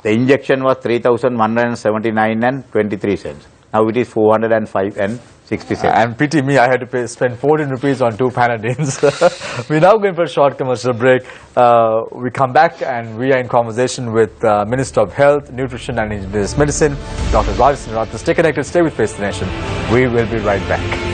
the injection was 3,179 and 23 cents. Now it is 405 and 60 cents. And pity me, I had to spend 14 rupees on 2 Panadines. We're now going for a short commercial break. We come back and we are in conversation with Minister of Health, Nutrition and Indigenous Medicine, Dr. Rajitha Senaratne. Stay connected, stay with Face the Nation. We will be right back.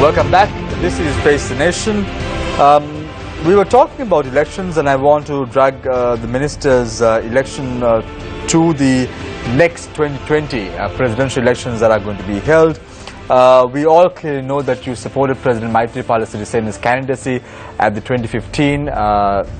Welcome back. This is Face the Nation. We were talking about elections, and I want to drag the minister's election to the next 2020 presidential elections that are going to be held. We all clearly know that you supported President Maithripala Sirisena's candidacy at the 2015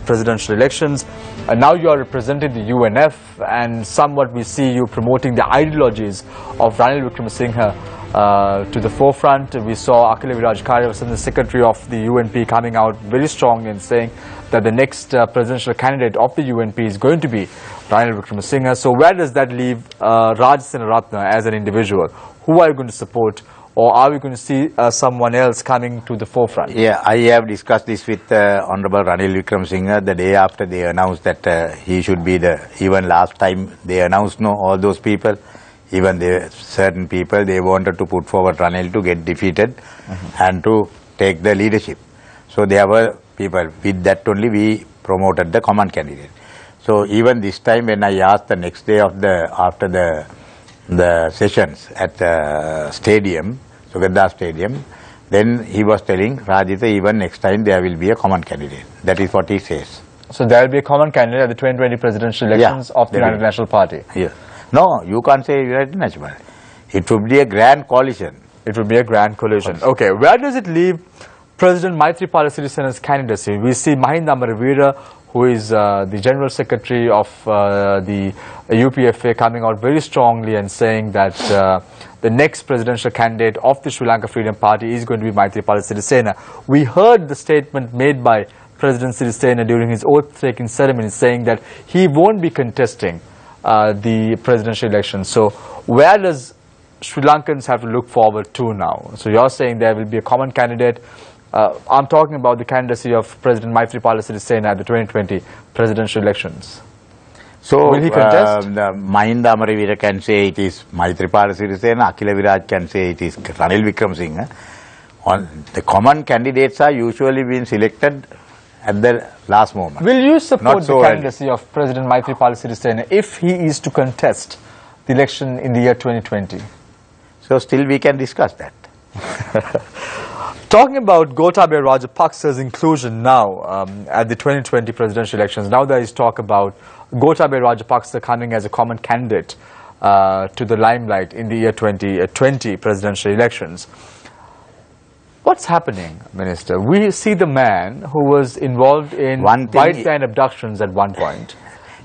presidential elections. Now you are representing the UNF, and somewhat we see you promoting the ideologies of Ranil Wickremesinghe to the forefront. We saw Akhila Viraj, the secretary of the UNP, coming out very strongly and saying that the next presidential candidate of the UNP is going to be Ranil Wickremesinghe. So where does that leave Rajitha Senaratne as an individual? Who are you going to support, or are we going to see someone else coming to the forefront? Yeah, I have discussed this with Honorable Ranil Wickremesinghe the day after they announced that he should be even last time they announced all those people. Even certain people, they wanted to put forward Ranil to get defeated and to take the leadership. So there were people, with that only we promoted the common candidate. So even this time when I asked the next day of after the sessions at the stadium, Sugadda Stadium, then he was telling Rajitha, even next time there will be a common candidate. That is what he says. So there will be a common candidate at the 2020 presidential elections of the United National Party? Yeah. No, you can't say United National. It would be a grand coalition. It would be a grand coalition. Okay, where does it leave President Maithripala Sirisena's candidacy? We see Mahinda Amaravira, who is the General Secretary of the UPFA, coming out very strongly and saying that the next presidential candidate of the Sri Lanka Freedom Party is going to be Maithripala Sirisena. We heard the statement made by President Sirisena during his oath-taking ceremony saying that he won't be contesting the presidential election. So where does Sri Lankans have to look forward to now? So you're saying there will be a common candidate. I'm talking about the candidacy of President Maithripala Sirisena at the 2020 presidential elections. So will he contest? Mahinda Amaravira can say it is Maithripala Sirisena, Akhila Viraj can say it is Ranil Wickremesinghe. The common candidates are usually being selected at the last moment. Will you support the candidacy of President Maithripala Sirisena if he is to contest the election in the year 2020? So still we can discuss that. Talking about Gotabaya Rajapaksa's inclusion now at the 2020 presidential elections, now there is talk about Gotabaya Rajapaksa coming as a common candidate to the limelight in the year 2020 presidential elections. What's happening, Minister? We see the man who was involved in white man abductions at one point,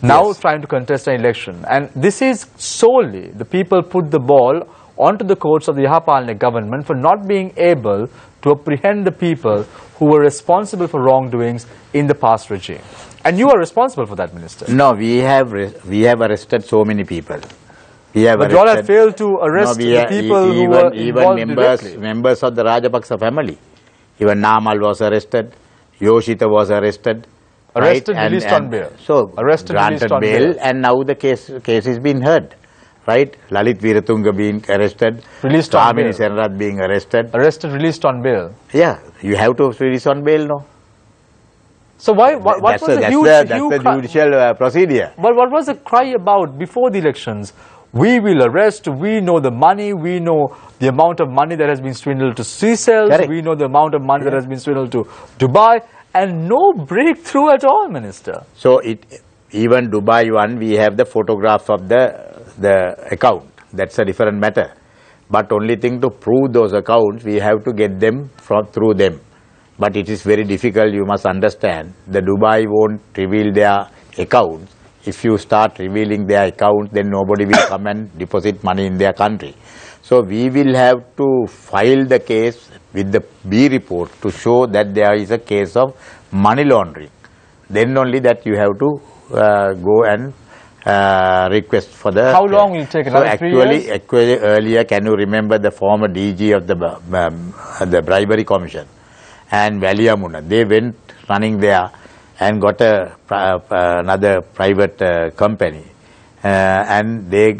now trying to contest an election. And this is solely the people put the ball onto the courts of the Yahapalanaya government for not being able to apprehend the people who were responsible for wrongdoings in the past regime. And you are responsible for that, Minister. No, we have arrested so many people. But you all have failed to arrest the people who were involved directly. Members of the Rajapaksa family. Even Namal was arrested, Yoshita was arrested. Arrested, right? Released on bail. So, arrested, granted bail, and now the case is being heard. Right? Lalit Veeratunga being arrested, released on bail. Rajitha Senaratne being arrested. Arrested, released on bail. Yeah, you have to release on bail, no? So what was the judicial procedure. But what was the cry about before the elections? We will arrest, we know the money, we know the amount of money that has been swindled to Seychelles, we know the amount of money that has been swindled to Dubai, and no breakthrough at all, Minister. So even Dubai one, we have the photographs of the account. That's a different matter. But only thing to prove those accounts, we have to get them through them. But it is very difficult, you must understand. The Dubai won't reveal their accounts. If you start revealing their accounts, then nobody will come and deposit money in their country. So we will have to file the case with the B report to show that there is a case of money laundering. Then only that you have to go and request for the... How long will it take? So 3 years? actually earlier, can you remember the former DG of the Bribery Commission and Valiamuna? They went running there and got another private company, and they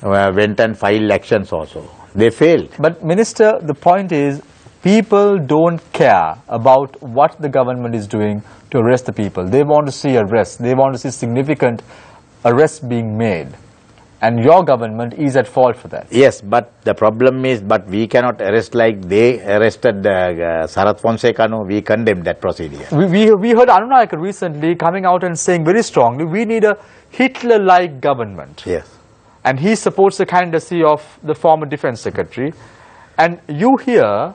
went and filed actions also. They failed. But Minister, the point is, people don't care about what the government is doing to arrest the people. They want to see arrests. They want to see significant arrests being made. And your government is at fault for that. Yes, but the problem is, but we cannot arrest like they arrested Sarath Fonseca. No, we condemn that procedure. We heard Arunayaka recently coming out and saying very strongly, we need a Hitler-like government. Yes. And he supports the candidacy of the former Defense Secretary. And you here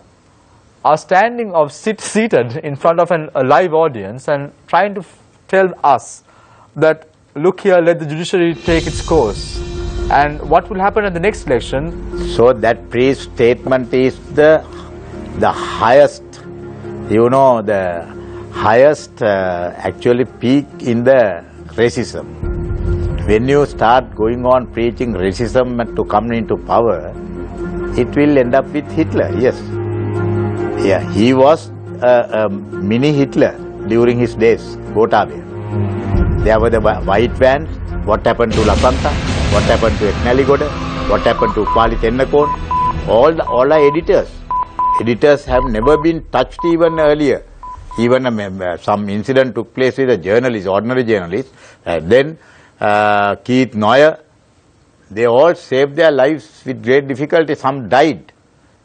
are standing or seated in front of a live audience and trying to tell us that, look here, let the judiciary take its course. And what will happen at the next election? So that pre-statement is the highest, you know, the highest actually peak in the racism. When you start going on preaching racism to come into power, it will end up with Hitler, yes. Yeah, he was a mini Hitler during his days, Gotabe. There were the white vans, what happened to Lasanta, what happened to Eknaligoda, what happened to Kwali Tennakon, all the editors. Editors have never been touched even earlier. Even some incident took place with a journalist, ordinary journalist, then Keith Neuer, they all saved their lives with great difficulty. Some died,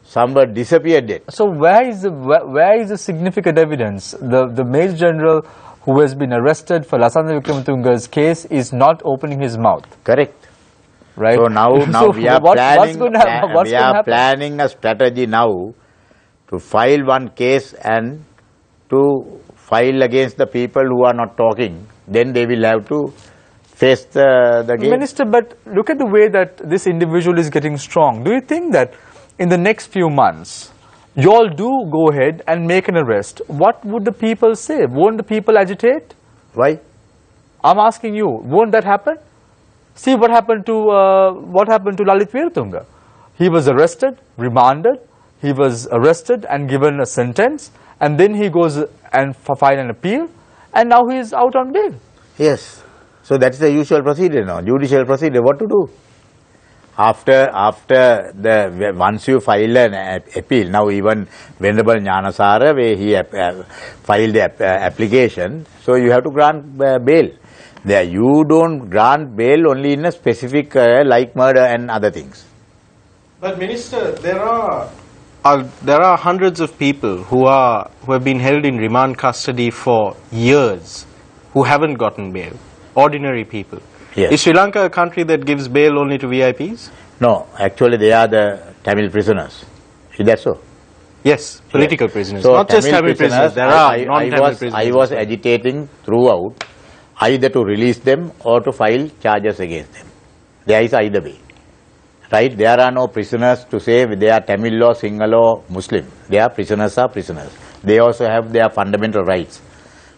some were disappeared. So where is the significant evidence? The Major General who has been arrested for Lasantha Wickrematunge's case is not opening his mouth. Correct. Right. So now we are planning a strategy now to file one case and to file against the people who are not talking. Then they will have to face the game. Minister, but look at the way that this individual is getting strong. Do you think that in the next few months, you all do go ahead and make an arrest? What would the people say? Won't the people agitate? Why? I'm asking you, won't that happen? See what happened to Lalit Veeratunga. He was arrested, remanded, he was arrested and given a sentence, and then he goes and file an appeal, and now he is out on bail. Yes. So that's the usual procedure now, judicial procedure, what to do? Once you file an appeal, now even Venerable Jnanasara, where he filed the application, so you have to grant bail. There you don't grant bail only in a specific like murder and other things. But Minister, there are hundreds of people who have been held in remand custody for years who haven't gotten bail. Ordinary people. Yes. Is Sri Lanka a country that gives bail only to VIPs? No, actually they are the Tamil prisoners. Is that so? Yes, political prisoners. So not just Tamil prisoners, there are non-Tamil prisoners. I was agitating throughout either to release them or to file charges against them. There is either way. Right? There are no prisoners to say they are Tamil or Sinhala or Muslim. They are prisoners. They also have their fundamental rights.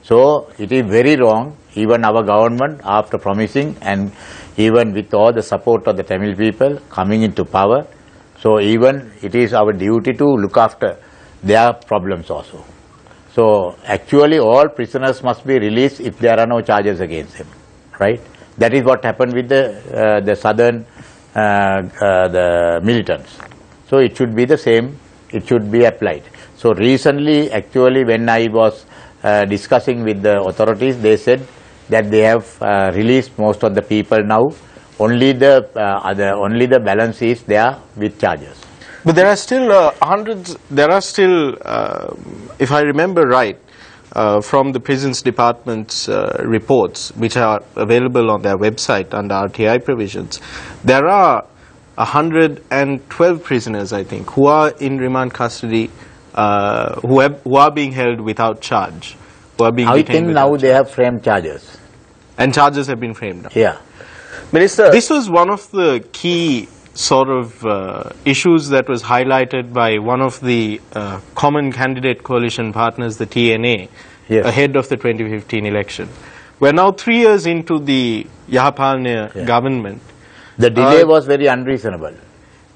So it is very wrong, even our government after promising and even with all the support of the Tamil people coming into power. So even it is our duty to look after their problems also. So actually all prisoners must be released if there are no charges against them, right? That is what happened with the southern the militants. So it should be the same, it should be applied. So recently actually when I was discussing with the authorities, they said that they have released most of the people now. Only the balance is there with charges. But there are still hundreds, there are still, if I remember right, from the Prisons Department's reports, which are available on their website under RTI provisions, there are 112 prisoners, I think, who are in remand custody, who are being held without charge, who are being detained without charge. Now they have framed charges. And charges have been framed now. Yeah. Minister, this was one of the key sort of issues that was highlighted by one of the common candidate coalition partners, the TNA, yes, ahead of the 2015 election. We're now 3 years into the Yahapalanaya government. The delay was very unreasonable.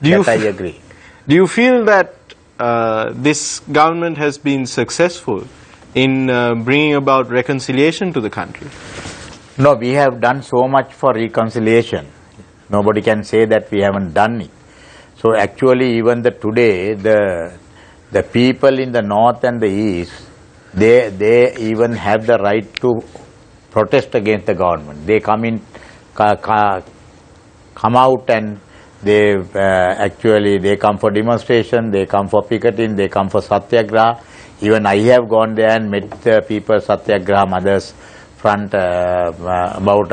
That I agree. Do you feel that this government has been successful in bringing about reconciliation to the country? No, we have done so much for reconciliation. Nobody can say that we haven't done it. So actually, even today, the people in the north and the east, they even have the right to protest against the government. They come out and they they come for demonstration, they come for picketing, they come for satyagraha. Even I have gone there and met the people, Satyagraha Mothers Front, about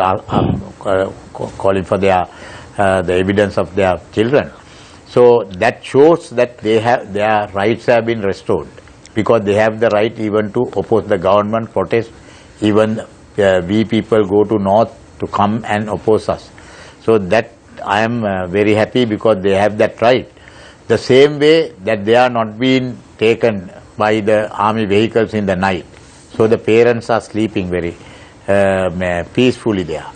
calling for the evidence of their children. So that shows that their rights have been restored, because they have the right even to oppose the government, protest. Even we people go to north to come and oppose us. So that I am very happy, because they have that right. The same way that they are not being taken by the army vehicles in the night. So the parents are sleeping very peacefully there.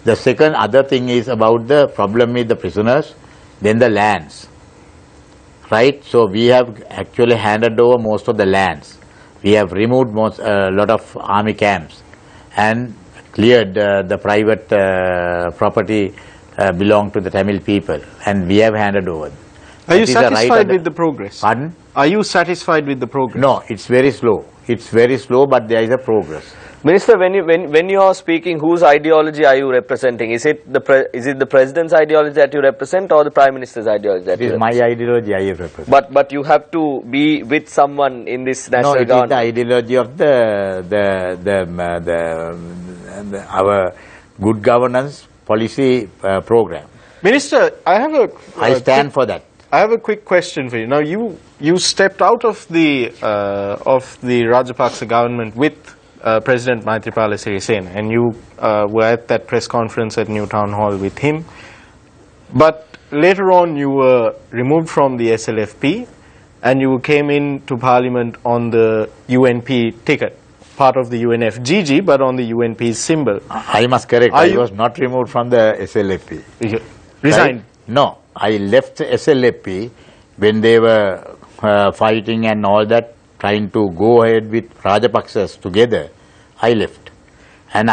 The second other thing is about the problem with the prisoners, then the lands. Right? So we have actually handed over most of the lands. We have removed a lot of army camps and cleared the private property belong to the Tamil people, and we have handed over. Are you satisfied with the progress? Pardon? Are you satisfied with the progress? No, it's very slow. It's very slow, but there is a progress. Minister, when you are speaking, whose ideology are you representing? Is it the president's ideology that you represent, or the prime minister's ideology that you represent? It is my ideology I represent. But you have to be with someone in this national government. No, it is the ideology of our good governance policy program. Minister, I stand for that. I have a quick question for you. Now, you stepped out of the Rajapaksa government with President Maithripala Sirisena, and you were at that press conference at New Town Hall with him. But later on, you were removed from the SLFP, and you came into Parliament on the UNP ticket, part of the UNFGG, but on the UNP's symbol. I must correct. I was not removed from the SLFP. Resigned? Right? No, I left SLFP when they were fighting and all that, trying to go ahead with Rajapaksas together. I left, and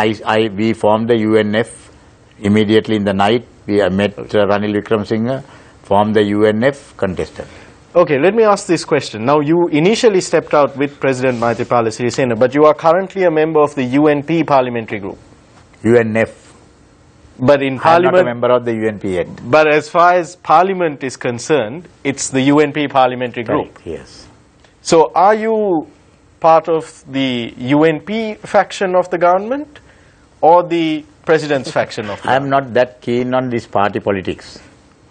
we formed the UNF immediately in the night. We met Ranil Wickremesinghe, formed the UNF, contested. Okay, let me ask this question. Now, you initially stepped out with President Maithripala Sirisena, but you are currently a member of the UNP parliamentary group. UNF. But in I'm Parliament, not a member of the UNP yet. But as far as Parliament is concerned, it's the UNP parliamentary group. Right, yes. So are you part of the UNP faction of the government, or the President's faction of the I am not that keen on this party politics.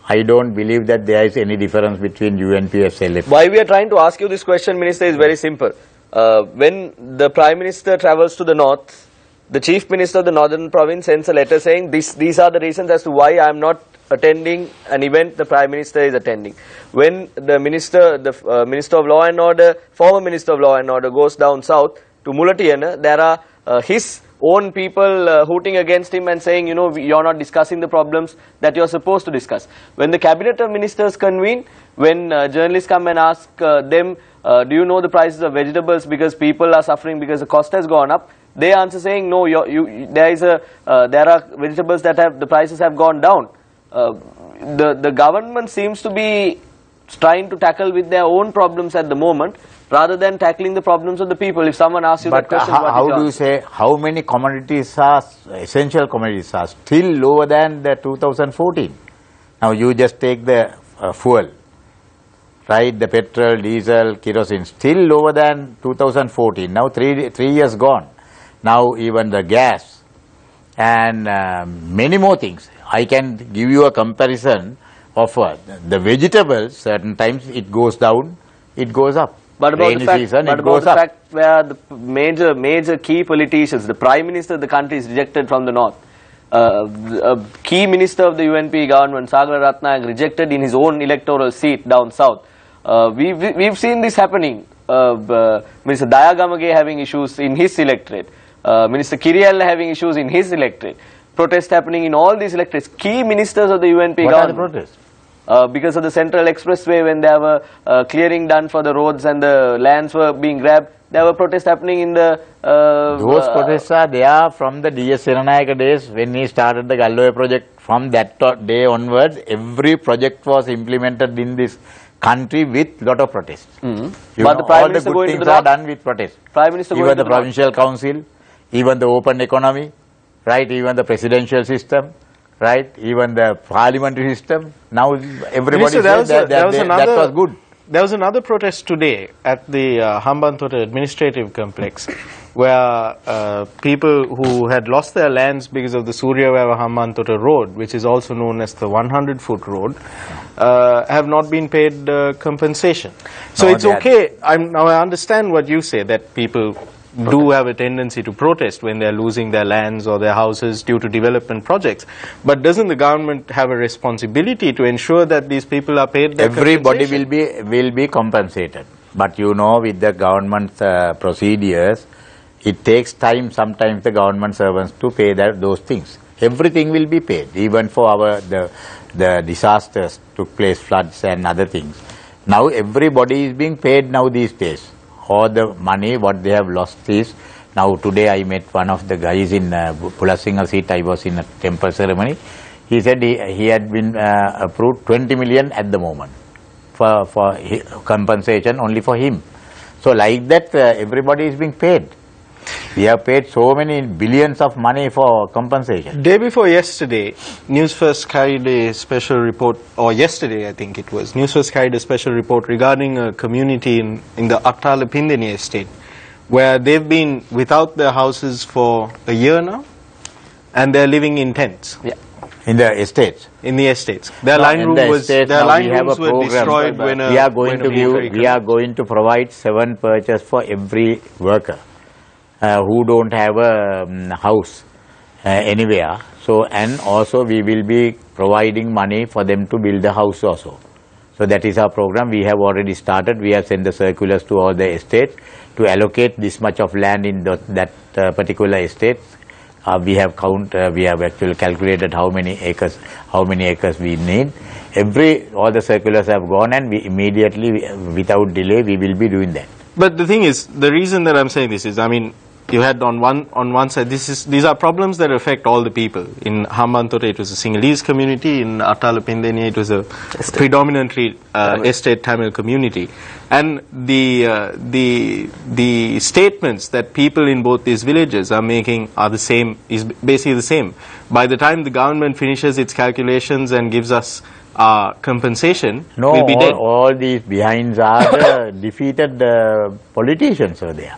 I don't believe that there is any difference between UNP and SLF. Why we are trying to ask you this question, Minister, is very simple. When the Prime Minister travels to the north, the Chief Minister of the Northern Province sends a letter saying these are the reasons as to why I am not attending an event the Prime Minister is attending. When the Minister of Law and Order, former Minister of Law and Order, goes down south to Mulatiyana, there are his own people hooting against him and saying, you know, you're not discussing the problems that you're supposed to discuss. When the Cabinet of Ministers convene, when journalists come and ask them, do you know the prices of vegetables because people are suffering because the cost has gone up, they answer saying, no, there are vegetables that the prices have gone down. The government seems to be trying to tackle with their own problems at the moment, rather than tackling the problems of the people. If someone asks you that question, how do you say, how many commodities are, essential commodities are still lower than the 2014? Now you just take the fuel, right, the petrol, diesel, kerosene, still lower than 2014. Now three years gone. Now even the gas and many more things. I can give you a comparison of the vegetables. Certain times it goes down, it goes up. But about the fact where the major key politicians, the Prime Minister of the country is rejected from the north. A key minister of the UNP government, Sagar Ratnayake, rejected in his own electoral seat down south. We've seen this happening. Minister Dayagamage having issues in his electorate. Minister Kiriella having issues in his electorate, protests happening in all these electorates, key ministers of the UNP What government. are the protests? Because of the Central Expressway, when there were clearing done for the roads and the lands were being grabbed, there were protests happening in the... Those protests are there from the D.S. Senaratne days when he started the Galway project. From that day onwards, every project was implemented in this country with lot of protests. But the Prime all the Minister good going to things the are north? done with protests. Prime Minister going Even to the the north? provincial council, even the open economy, right? Even the presidential system, right? Even the parliamentary system. Now everybody Minister, said that was good. There was another protest today at the Hambantota Administrative Complex where people who had lost their lands because of the Suryaweva Hambantota Road, which is also known as the 100-foot road, have not been paid compensation. So No, it's okay. Now I understand what you say, that people do have a tendency to protest when they're losing their lands or their houses due to development projects. But doesn't the government have a responsibility to ensure that these people are paid their Everybody compensation? will be compensated. But you know, with the government's procedures, it takes time sometimes the government servants to pay those things. Everything will be paid, even for the disasters took place, floods and other things. Now everybody is being paid now these days. All the money what they have lost is, now today I met one of the guys in Pulasinga seat. I was in a temple ceremony. He said he had been approved 20 million at the moment for compensation only for him. So like that everybody is being paid. We have paid so many billions of money for compensation. Day before yesterday, Newsfirst carried a special report, or yesterday I think it was, Newsfirst carried a special report regarding a community in the Yahapalanaya estate, where they've been without their houses for a year now, and they're living in tents. Yeah. In the estates. In the estates. Their No, line in room the was, estates, their now line we have rooms a were program. destroyed when a we are vehicle going to provide 7 purchases for every worker who don't have a house anywhere. So, and also we will be providing money for them to build a house also. So that is our program. We have already started. We have sent the circulars to all the estates to allocate this much of land in that particular estate. We have actually calculated how many acres we need. All the circulars have gone, and we immediately, without delay, we will be doing that. But the thing is, the reason that I'm saying this is, I mean, you had on one side, these are problems that affect all the people. In Hambantota, it was a Sinhalese community. In Yahapalanaya, it was a predominantly estate Tamil community. And the statements that people in both these villages are making are the same, is basically the same. By the time the government finishes its calculations and gives us compensation, we'll be dead. All these behinds are the defeated politicians over there.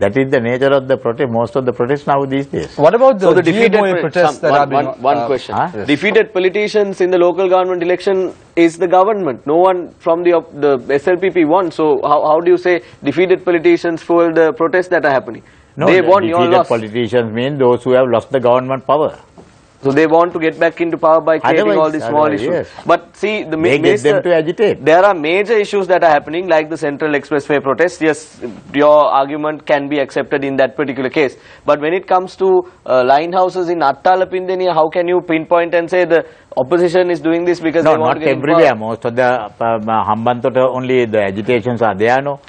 That is the nature of the protest, most of the protests now these days. What about the, defeated protests that have been... one question. Huh? Defeated politicians in the local government election is the government. No one from the SLPP won. So how do you say defeated politicians fuel the protests that are happening? No, they won, you all defeated lost. politicians mean those who have lost the government power. So they want to get back into power by creating all these small issues. Yes. But see, They get them to agitate. There are major issues that are happening, like the Central Expressway protest. Yes, your argument can be accepted in that particular case. But when it comes to line houses in Yahapalanaya, how can you pinpoint and say the opposition is doing this because they want to get in power? Not everywhere. Most of the Hambantota only the agitations are there, no?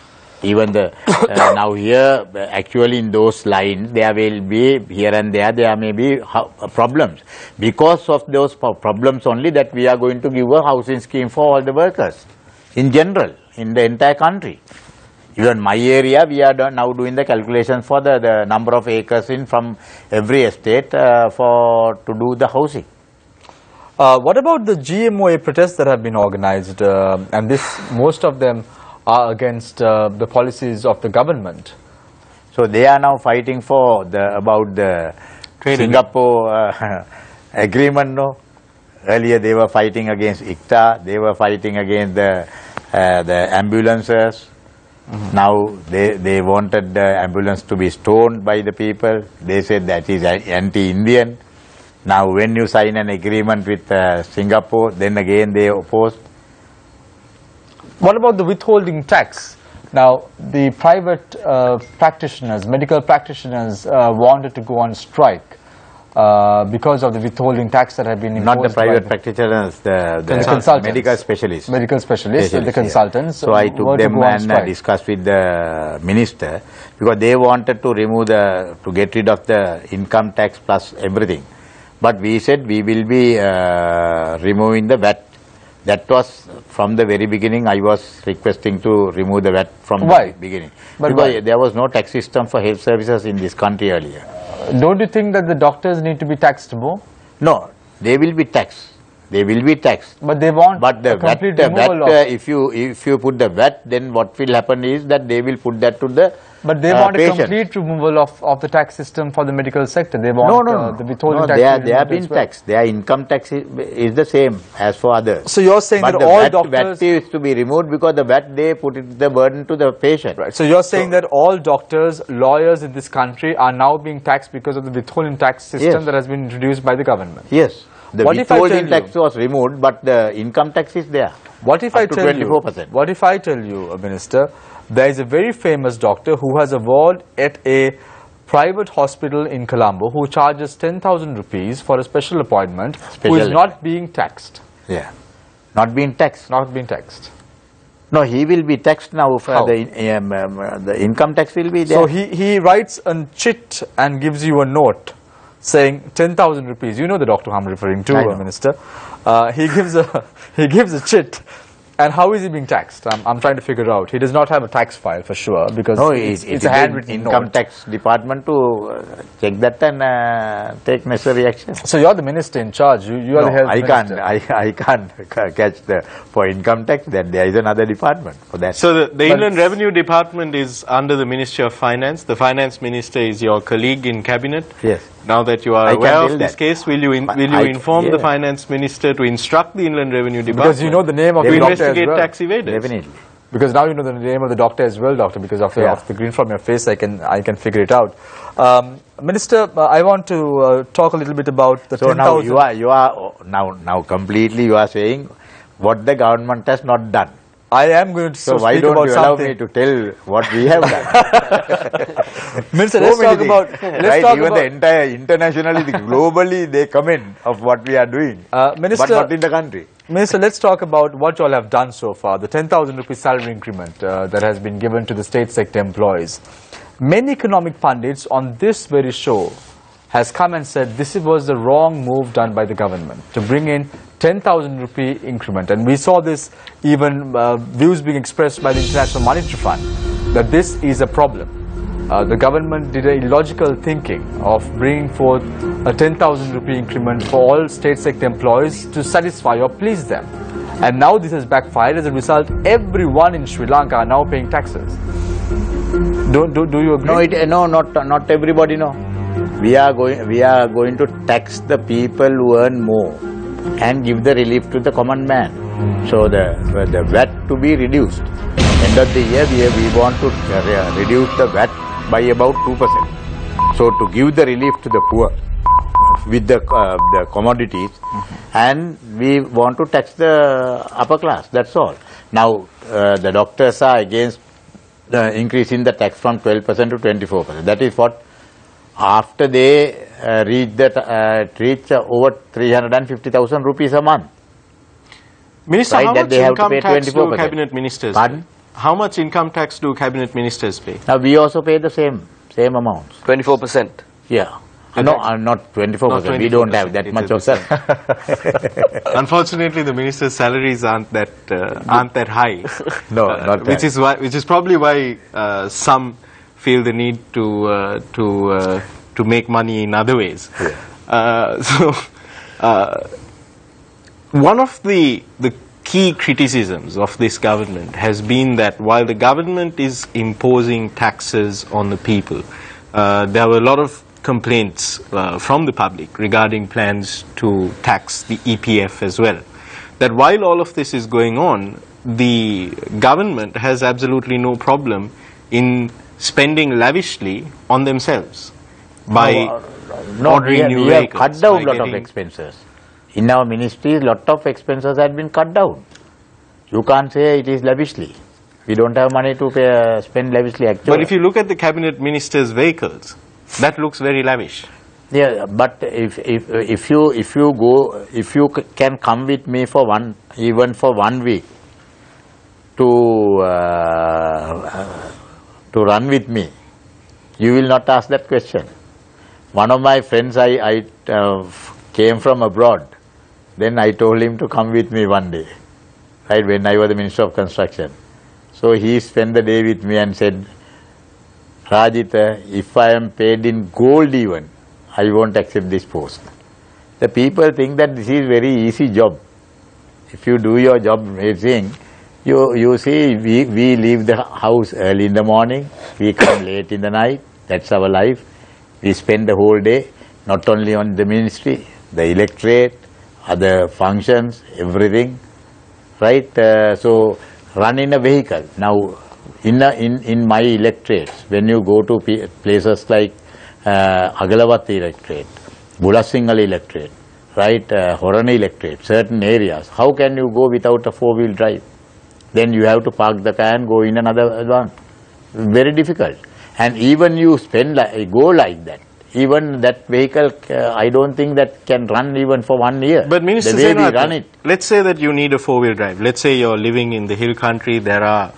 Even the now here, actually in those lines, there will be here and there may be problems. Because of those problems only that we are going to give a housing scheme for all the workers in general, in the entire country. Even my area, we are now doing the calculations for the number of acres in from every estate to do the housing. What about the GMOA protests that have been organized, and most of them are against the policies of the government? So they are now fighting for about the Singapore agreement. No, earlier they were fighting against ICTA. They were fighting against the ambulances. Now they wanted the ambulance to be stoned by the people. They said that is anti-Indian. Now when you sign an agreement with Singapore, then again they opposed. What about the withholding tax Now, the private practitioners, medical practitioners wanted to go on strike because of the withholding tax that had been imposed. Not the private practitioners, the consultants. medical specialists. Medical specialists, the consultants. So I took them and discussed with the minister, because they wanted to remove to get rid of the income tax plus everything. But we said we will be removing the VAT. That was from the very beginning. I was requesting to remove the VAT from the beginning. But because there was no tax system for health services in this country earlier. Don't you think that the doctors need to be taxed more? No, they will be taxed. They will be taxed. But they want the VAT, if you put the VAT, then what will happen is that they will put that to the But they want patient. a complete removal of the tax system for the medical sector. They want the withholding tax. They have been taxed. Their income tax is the same as for others. So you're saying that all doctors... VAT is to be removed, because the VAT, they put the burden to the patient. Right. So you're saying that all doctors, lawyers in this country are now being taxed because of the withholding tax system that has been introduced by the government? Yes. The withholding tax was removed, but the income tax is there. What if I tell 24%. you? What if I tell you, Minister, there is a very famous doctor who has a ward at a private hospital in Colombo who charges 10,000 rupees for a special appointment, who is not being taxed? Yeah. Not being taxed. Not being taxed. No, he will be taxed now. For the income tax will be there. So he writes a chit and gives you a note saying 10,000 rupees. You know the doctor I'm referring to, Minister. He gives a chit. And how is he being taxed? I'm trying to figure out. He does not have a tax file for sure, because it's a handwritten income tax department to check that and take necessary action. So you're the minister in charge. You are the health minister. I can't catch for income tax. Then there is another department for that. So the Inland Revenue Department is under the Ministry of Finance. The finance minister is your colleague in cabinet. Yes. Now that you are aware of this case, will you inform the finance minister to instruct the Inland Revenue Department? Because you know the name of the doctor as well. Tax evaders. Definitely. Because now you know the name of the doctor as well, doctor. Because of the grin from your face, I can figure it out. Minister, I want to talk a little bit about the 10,000. Now you are now completely you are saying what the government has not done. I am going to why speak don't about you allow me to tell what we have done? Minister, let's talk about the entire internationally, globally, they comment of what we are doing, Minister, but not in the country. Minister, let's talk about what you all have done so far. The 10,000 rupees salary increment that has been given to the state sector employees. Many economic pundits on this very show has come and said this was the wrong move done by the government to bring in 10,000 rupee increment, and we saw this even views being expressed by the International Monetary Fund that this is a problem. The government did a illogical thinking of bringing forth a 10,000 rupee increment for all state sector employees to satisfy or please them, and now this has backfired. As a result, everyone in Sri Lanka are now paying taxes. Do you agree? No, not everybody. No, we are going to tax the people who earn more and give the relief to the common man. So the VAT to be reduced. End of the year we want to reduce the VAT by about 2%. So to give the relief to the poor with the commodities, and we want to tax the upper class. That's all. Now the doctors are against increasing the tax from 12% to 24%. That is what after they reach over 350,000 rupees a month. Minister, right, how much income tax do 24%. cabinet ministers Pardon? pay? How much income tax do cabinet ministers pay? Now we also pay the same amounts. 24%. Yeah. No, not 24%. We don't have that much of that. Unfortunately, the minister's salaries aren't that high. No, not that. Which is probably why some feel the need to make money in other ways. Yeah. One of the key criticisms of this government has been that while the government is imposing taxes on the people, there were a lot of complaints from the public regarding plans to tax the EPF as well. That while all of this is going on, the government has absolutely no problem in spending lavishly on themselves by ordering new we have vehicles. cut down a lot of expenses. In our ministries, lot of expenses had been cut down. You can't say it is lavishly. We don't have money to spend lavishly actually. But if you look at the cabinet minister's vehicles, that looks very lavish. Yeah, but if you can come with me for even for 1 week to run with me, you will not ask that question. One of my friends, I came from abroad. Then I told him to come with me one day, right, when I was the Minister of Construction. So he spent the day with me and said, Rajitha, if I am paid in gold even, I won't accept this post. The people think that this is very easy job. If you do your job amazing, you see, we leave the house early in the morning, we come late in the night, that's our life. We spend the whole day, not only on the ministry, the electorate, other functions, everything, right? So, run in a vehicle. Now, in my electorates, when you go to places like Agalawati electorate, Bulasingal electorate, right, Horana electorate, certain areas, how can you go without a four-wheel drive? Then you have to park the car and go in another one. Very difficult. And even you go like that, even that vehicle, I don't think that can run even for 1 year. But Minister the way we run it. Let's say that you need a four-wheel drive. Let's say you're living in the hill country. There are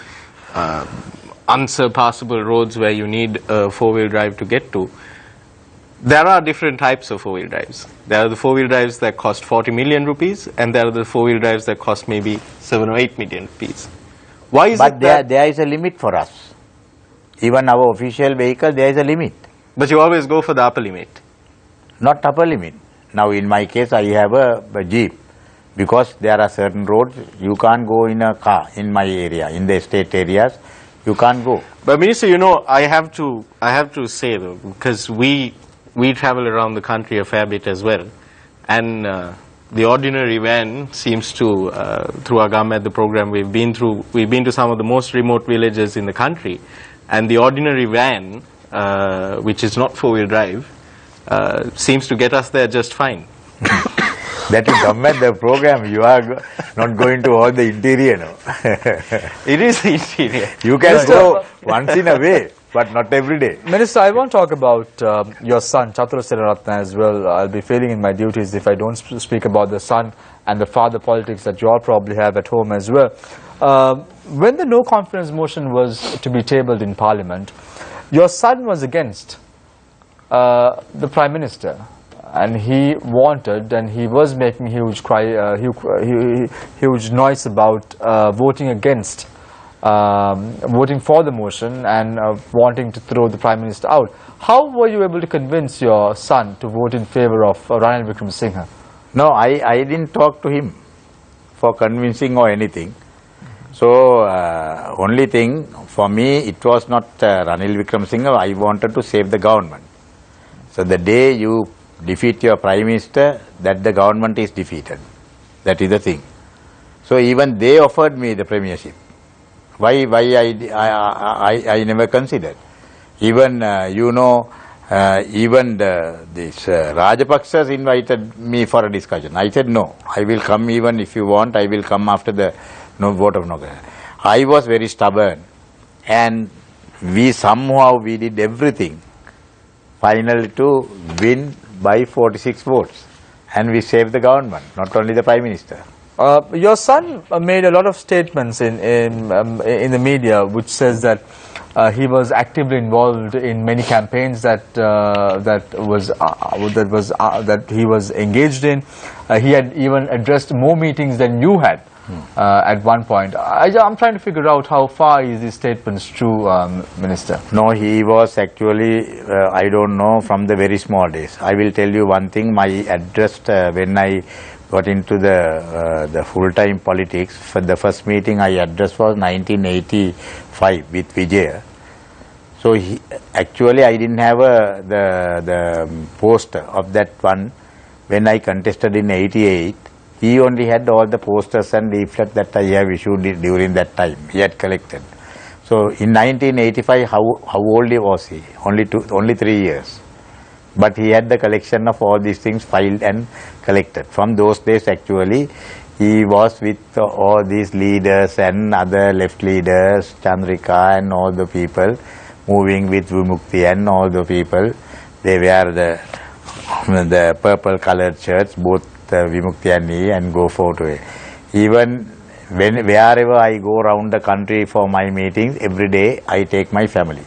unsurpassable roads where you need a four-wheel drive to get to. There are different types of four-wheel drives. There are the four-wheel drives that cost 40 million rupees, and there are the four-wheel drives that cost maybe 7 or 8 million rupees. Why is it that there is a limit for us. Even our official vehicle, there is a limit. But you always go for the upper limit. Not upper limit. Now in my case, I have a Jeep. Because there are certain roads, you can't go in a car in my area, in the estate areas, you can't go. But Minister, you know, I have to say though, because we travel around the country a fair bit as well, and the ordinary van seems to, through our government, the program we've been to some of the most remote villages in the country, and the ordinary van, which is not four-wheel drive, seems to get us there just fine. That is government, the program, you are not going to all the interior, no? It is the interior. You can go once in a way, but not every day. Minister, I want to talk about your son, Rajitha Senaratne, as well. I'll be failing in my duties if I don't speak about the son and the father politics that you all probably have at home as well. When the no confidence motion was to be tabled in Parliament, your son was against the Prime Minister. And he wanted, and he was making huge noise about voting against, voting for the motion and wanting to throw the Prime Minister out. How were you able to convince your son to vote in favor of Ranil Wickremesinghe? No, I didn't talk to him for convincing or anything. So, only thing for me, it was not Ranil Wickremesinghe. I wanted to save the government. So, the day you defeat your Prime Minister, that the government is defeated. That is the thing. So even they offered me the premiership. Why I never considered. Even even this Rajapaksas invited me for a discussion. I said no. I will come even if you want. I will come after the vote of no confidence. I was very stubborn, and we did everything finally to win by 46 votes, and we saved the government, not only the Prime Minister. Your son made a lot of statements in the media, which says that he was actively involved in many campaigns that he was engaged in. He had even addressed more meetings than you had at one point. I'm trying to figure out how far is these statements true, Minister. No, he was actually, I don't know, from the very small days. I will tell you one thing, my address when I got into the full-time politics, for the first meeting I addressed was 1985 with Vijay. So actually I didn't have the poster of that one when I contested in 88. He only had all the posters and leaflets that I have issued during that time. He had collected. So in 1985, how old was he? Only 3 years. But he had the collection of all these things filed and collected. From those days, actually, he was with all these leaders and other left leaders, Chandrika and all the people, moving with Vimukti and all the people. They wear the purple colored shirts, both Vimukti and me, and go forward. Even wherever I go around the country for my meetings, every day I take my family.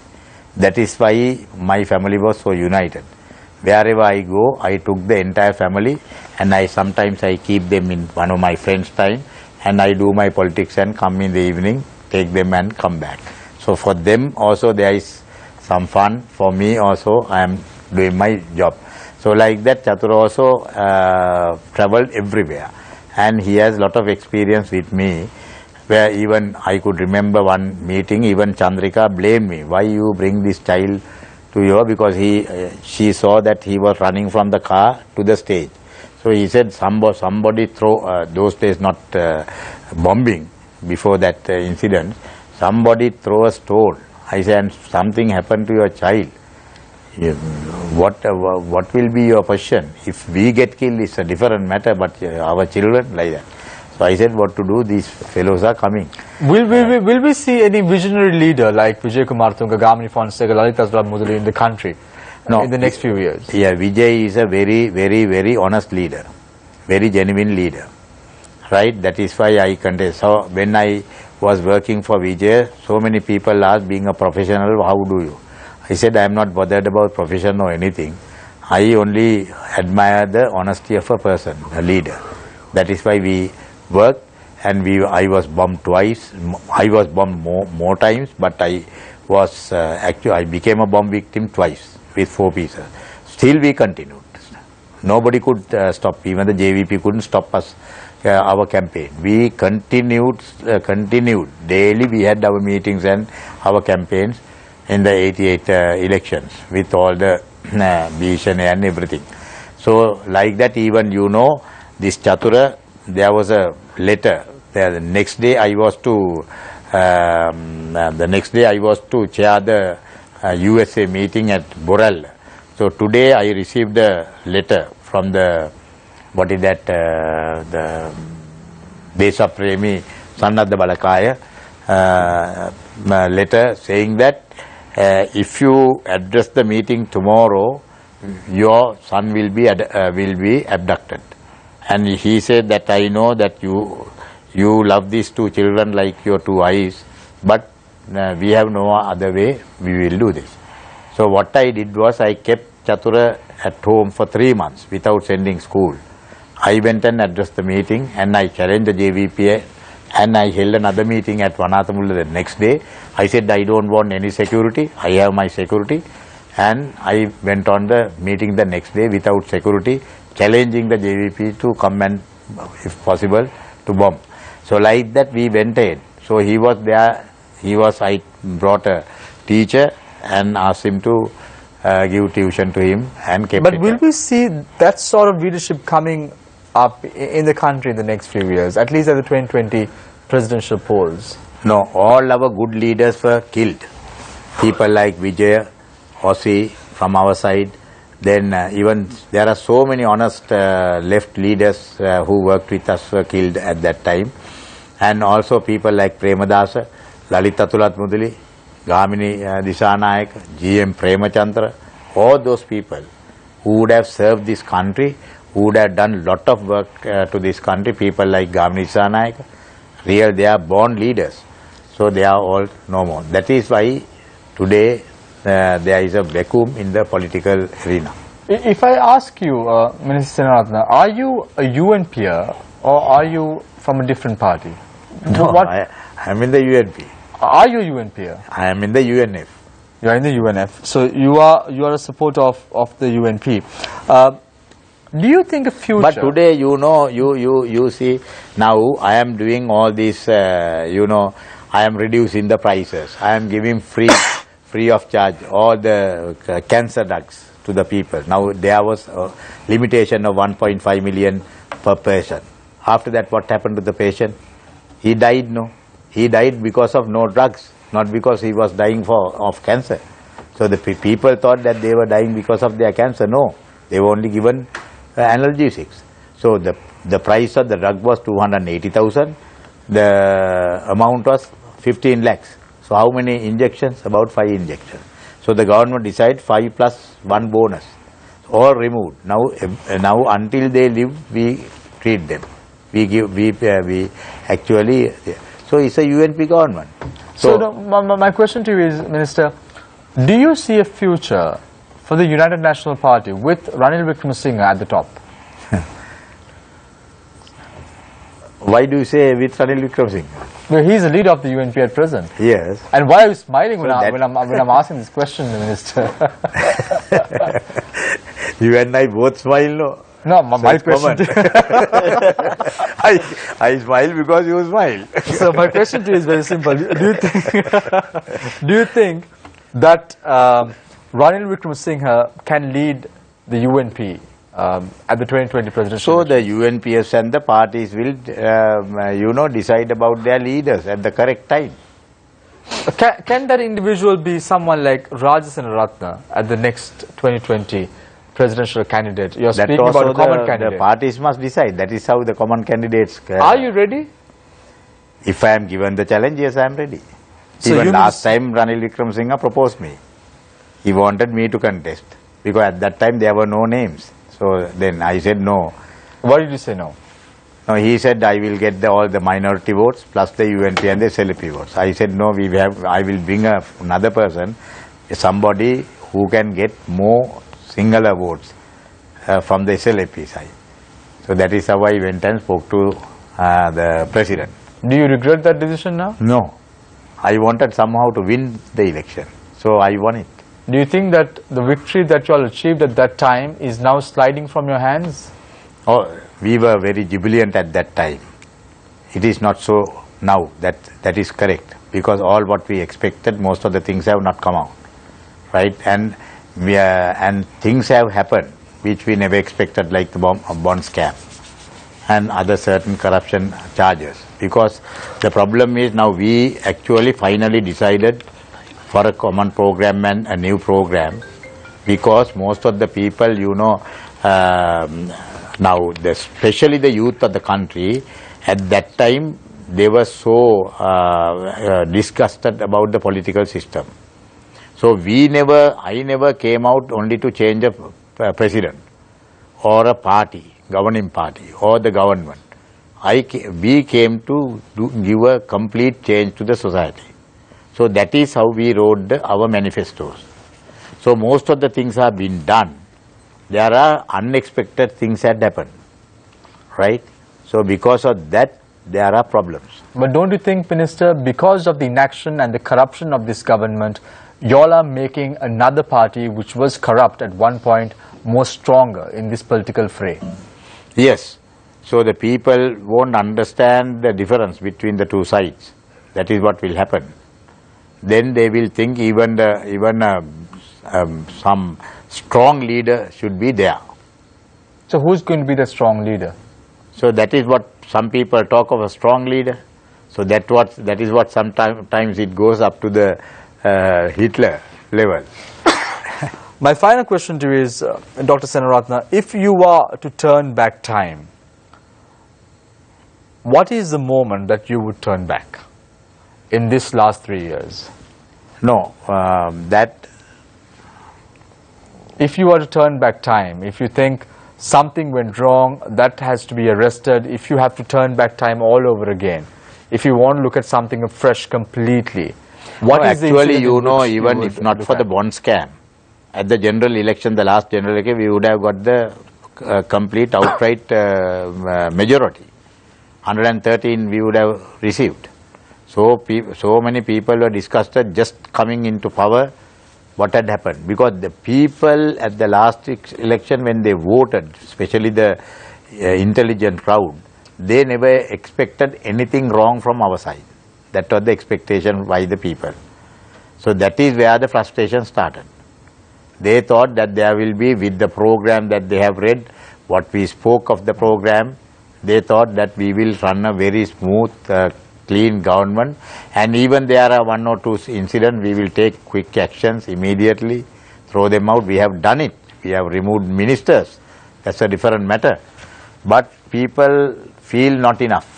That is why my family was so united. Wherever I go, I took the entire family, and sometimes I keep them in one of my friends' time, and I do my politics and come in the evening, take them and come back. So for them also there is some fun. For me also, I am doing my job. So like that, Chatura also traveled everywhere, and he has a lot of experience with me, where even I could remember one meeting, even Chandrika blamed me, why you bring this child to you, because she saw that he was running from the car to the stage. So he said somebody throw, those days not bombing, before that incident, somebody throw a stone. I said, something happened to your child. What will be your position? If we get killed, it's a different matter, but our children, like that. So I said, what to do? These fellows are coming. Will we see any visionary leader like Vijay Kumar Tunga, Gamini Fonseca, Lalitha Senaratne in the country in the next few years? Yeah, Vijay is a very, very, very honest leader, very genuine leader, right? That is why I contest. So when I was working for Vijay, so many people asked, being a professional, how do you? I said, I am not bothered about profession or anything. I only admire the honesty of a person, a leader. That is why we worked, and I was bombed twice. I was bombed more times, but I was actually I became a bomb victim twice with 4 pieces. Still we continued. Nobody could stop. Even the JVP couldn't stop us. Our campaign. We continued daily. We had our meetings and our campaigns in the 88 elections with all the vision and everything. So like that, even this Chatura, there was a letter. The next day I was to chair the USA meeting at Borel. So today I received a letter from the the Desapremi Sannadha Balakaya letter saying that if you address the meeting tomorrow, your son will be abducted. And he said that I know that you love these 2 children like your 2 eyes, but we have no other way, we will do this. So what I did was, I kept Chatura at home for 3 months without sending school. I went and addressed the meeting, and I challenged the JVP, and I held another meeting at Vanathamulla the next day. I said, I don't want any security, I have my security, and I went on the meeting the next day without security, challenging the JVP to come and, if possible, to bomb. So like that we went ahead. So he was there, I brought a teacher and asked him to give tuition to him and kept But it will there. we see that sort of leadership coming up in the country in the next few years, at least at the 2020 presidential polls? No, all our good leaders were killed. People like Vijay, Ossi from our side. Then even there are so many honest left leaders who worked with us were killed at that time. And also people like Premadasa, Lalitha Senaratne, Gamini Disanayaka, GM Premachandra, all those people who would have served this country, who would have done lot of work to this country, people like Gamini Disanayaka, they are born leaders. So they are all no more. That is why today there is a vacuum in the political arena. If I ask you, Minister Senaratne, are you a UN peer or are you from a different party? No, I am in the UNP. Are you a UN peer? I am in the UNF. You are in the UNF. So you are a supporter of the UNP. Do you think a future... But today, you see, now I am doing all this, I am reducing the prices. I am giving free of charge all the cancer drugs to the people. Now there was a limitation of 1.5 million per patient. After that, what happened to the patient? He died, no? He died because of no drugs, not because he was dying of cancer. So the people thought that they were dying because of their cancer. No, they were only given analgesics. So The price of the drug was 280,000. The amount was 15 lakhs. So how many injections? About 5 injections. So the government decided 5 plus 1 bonus. All removed. Now until they live, we treat them. We actually. So it's a UNP government. So my question to you is, Minister, do you see a future for the United National Party with Ranil Wickremesinghe at the top? Why do you say with Ranil Wickremesinghe? Well, he's the leader of the UNP at present. Yes. And why are you smiling when I'm asking this question, Minister? You and I both smile, no? No, my question. I smile because you smile. So my question to you is very simple. Do you think that Ranil Wickremesinghe can lead the UNP at the 2020 presidential So election? the UNPS and the parties will, decide about their leaders at the correct time. Can that individual be someone like Rajitha Senaratne at the next 2020 presidential candidate? You're speaking about a common candidate. The parties must decide. That is how the common candidates. Are you ready? If I am given the challenge, yes, I am ready. So Even last time Ranil Wickremesinghe proposed me. He wanted me to contest because at that time there were no names. So then I said no. Why did you say no? No, he said I will get all the minority votes plus the UNP and the SLP votes. I said no, I will bring another person, somebody who can get more singular votes from the SLP side. So that is how I went and spoke to the president. Do you regret that decision now? No, I wanted somehow to win the election, so I won it. Do you think that the victory that you all achieved at that time is now sliding from your hands? Oh, we were very jubilant at that time. It is not so now. That is correct, because all what we expected, most of the things have not come out, right? And things have happened which we never expected, like the bond scam and other certain corruption charges. Because the problem is now we actually finally decided for a common program and a new program, because most of the people, now especially the youth of the country, at that time they were so disgusted about the political system. So I never came out only to change a president or a party, governing party or the government. We came to give a complete change to the society. So that is how we wrote our manifestos. So most of the things have been done. There are unexpected things that happened, right? So because of that, there are problems. But don't you think, Minister, because of the inaction and the corruption of this government, you all are making another party which was corrupt at one point more stronger in this political fray? Yes. So the people won't understand the difference between the two sides. That is what will happen. Then they will think even some strong leader should be there. So who's going to be the strong leader? So that is what some people talk of, a strong leader. So that is what sometimes it goes up to the Hitler level. My final question to you is, Dr. Senaratne, if you are to turn back time, what is the moment that you would turn back in this last 3 years? No, if you were to turn back time, if you think something went wrong, that has to be arrested, if you have to turn back time all over again, if you want to look at something fresh completely, what is actually, even if not for the bond scam, at the general election, the last general election, we would have got the complete outright majority. 113 we would have received. So many people were disgusted just coming into power. What had happened? Because the people at the last election, when they voted, especially the intelligent crowd, they never expected anything wrong from our side. That was the expectation by the people. So that is where the frustration started. They thought that there will be, with the program that they have read, what we spoke of the program, they thought that we will run a very smooth, clean government, and even there are 1 or 2 incidents, we will take quick actions immediately, throw them out. We have done it. We have removed ministers. That's a different matter. But people feel not enough.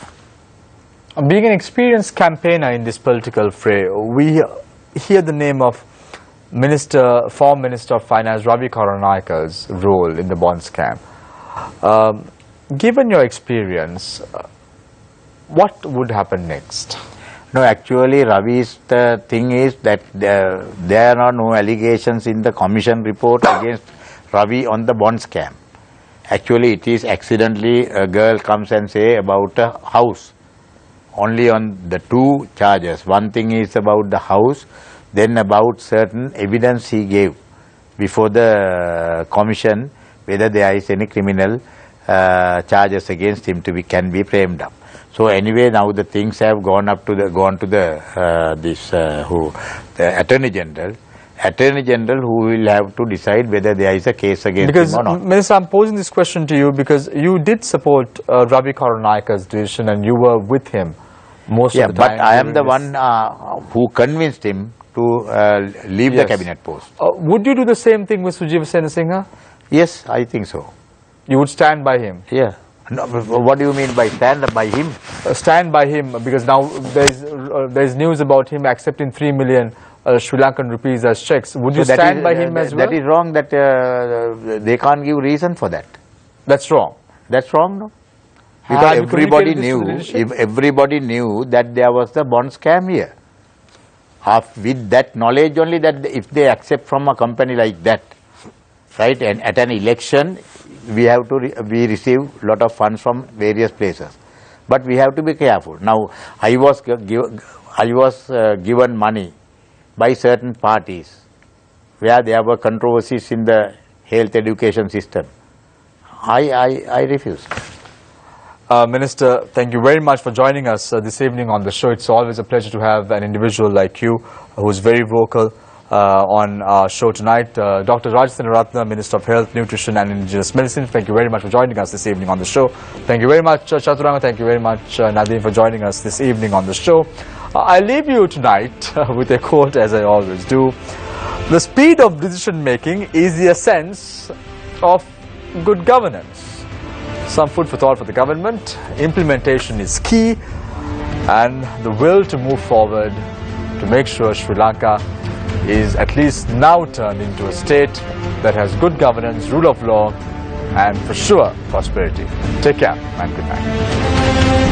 Being an experienced campaigner in this political fray, we hear the name of former Minister of Finance Yahapalanayaka's role in the bond scam. Given your experience, what would happen next? No, actually, Ravi's the thing is that there are no allegations in the commission report against Ravi on the bond scam. Actually, it is accidentally a girl comes and say about a house. Only on the two charges. One thing is about the house, then about certain evidence he gave before the commission, whether there is any criminal charges against him can be framed up. So anyway, now the things have gone to the Attorney General. Attorney General who will have to decide whether there is a case against him or not. Minister, I'm posing this question to you because you did support Yahapalanayaka's decision and you were with him most of the time. But I am the one who convinced him to leave the cabinet post. Would you do the same thing with Rajitha Senaratne? Yes, I think so. You would stand by him? Yeah. No, what do you mean by stand by him? Stand by him because now there's news about him accepting 3 million Sri Lankan rupees as checks. Would you stand by him as well? That is wrong. That they can't give reason for that. That's wrong. That's wrong, no? Because everybody knew that there was the bond scam here. With that knowledge only, that if they accept from a company like that, right, and at an election, we receive lot of funds from various places, but we have to be careful. Now, I was given money by certain parties where there were controversies in the health education system. I refused. Minister, thank you very much for joining us this evening on the show. It's always a pleasure to have an individual like you who is very vocal on our show tonight. Dr. Rajitha Senaratne, Minister of Health, Nutrition and Indigenous Medicine, thank you very much for joining us this evening on the show. Thank you very much, Chaturanga. Thank you very much, Nadeem, for joining us this evening on the show. I leave you tonight with a quote, as I always do. The speed of decision making is the essence of good governance. Some food for thought for the government. Implementation is key, and the will to move forward to make sure Sri Lanka is at least now turned into a state that has good governance, rule of law, and for sure prosperity. Take care and good night.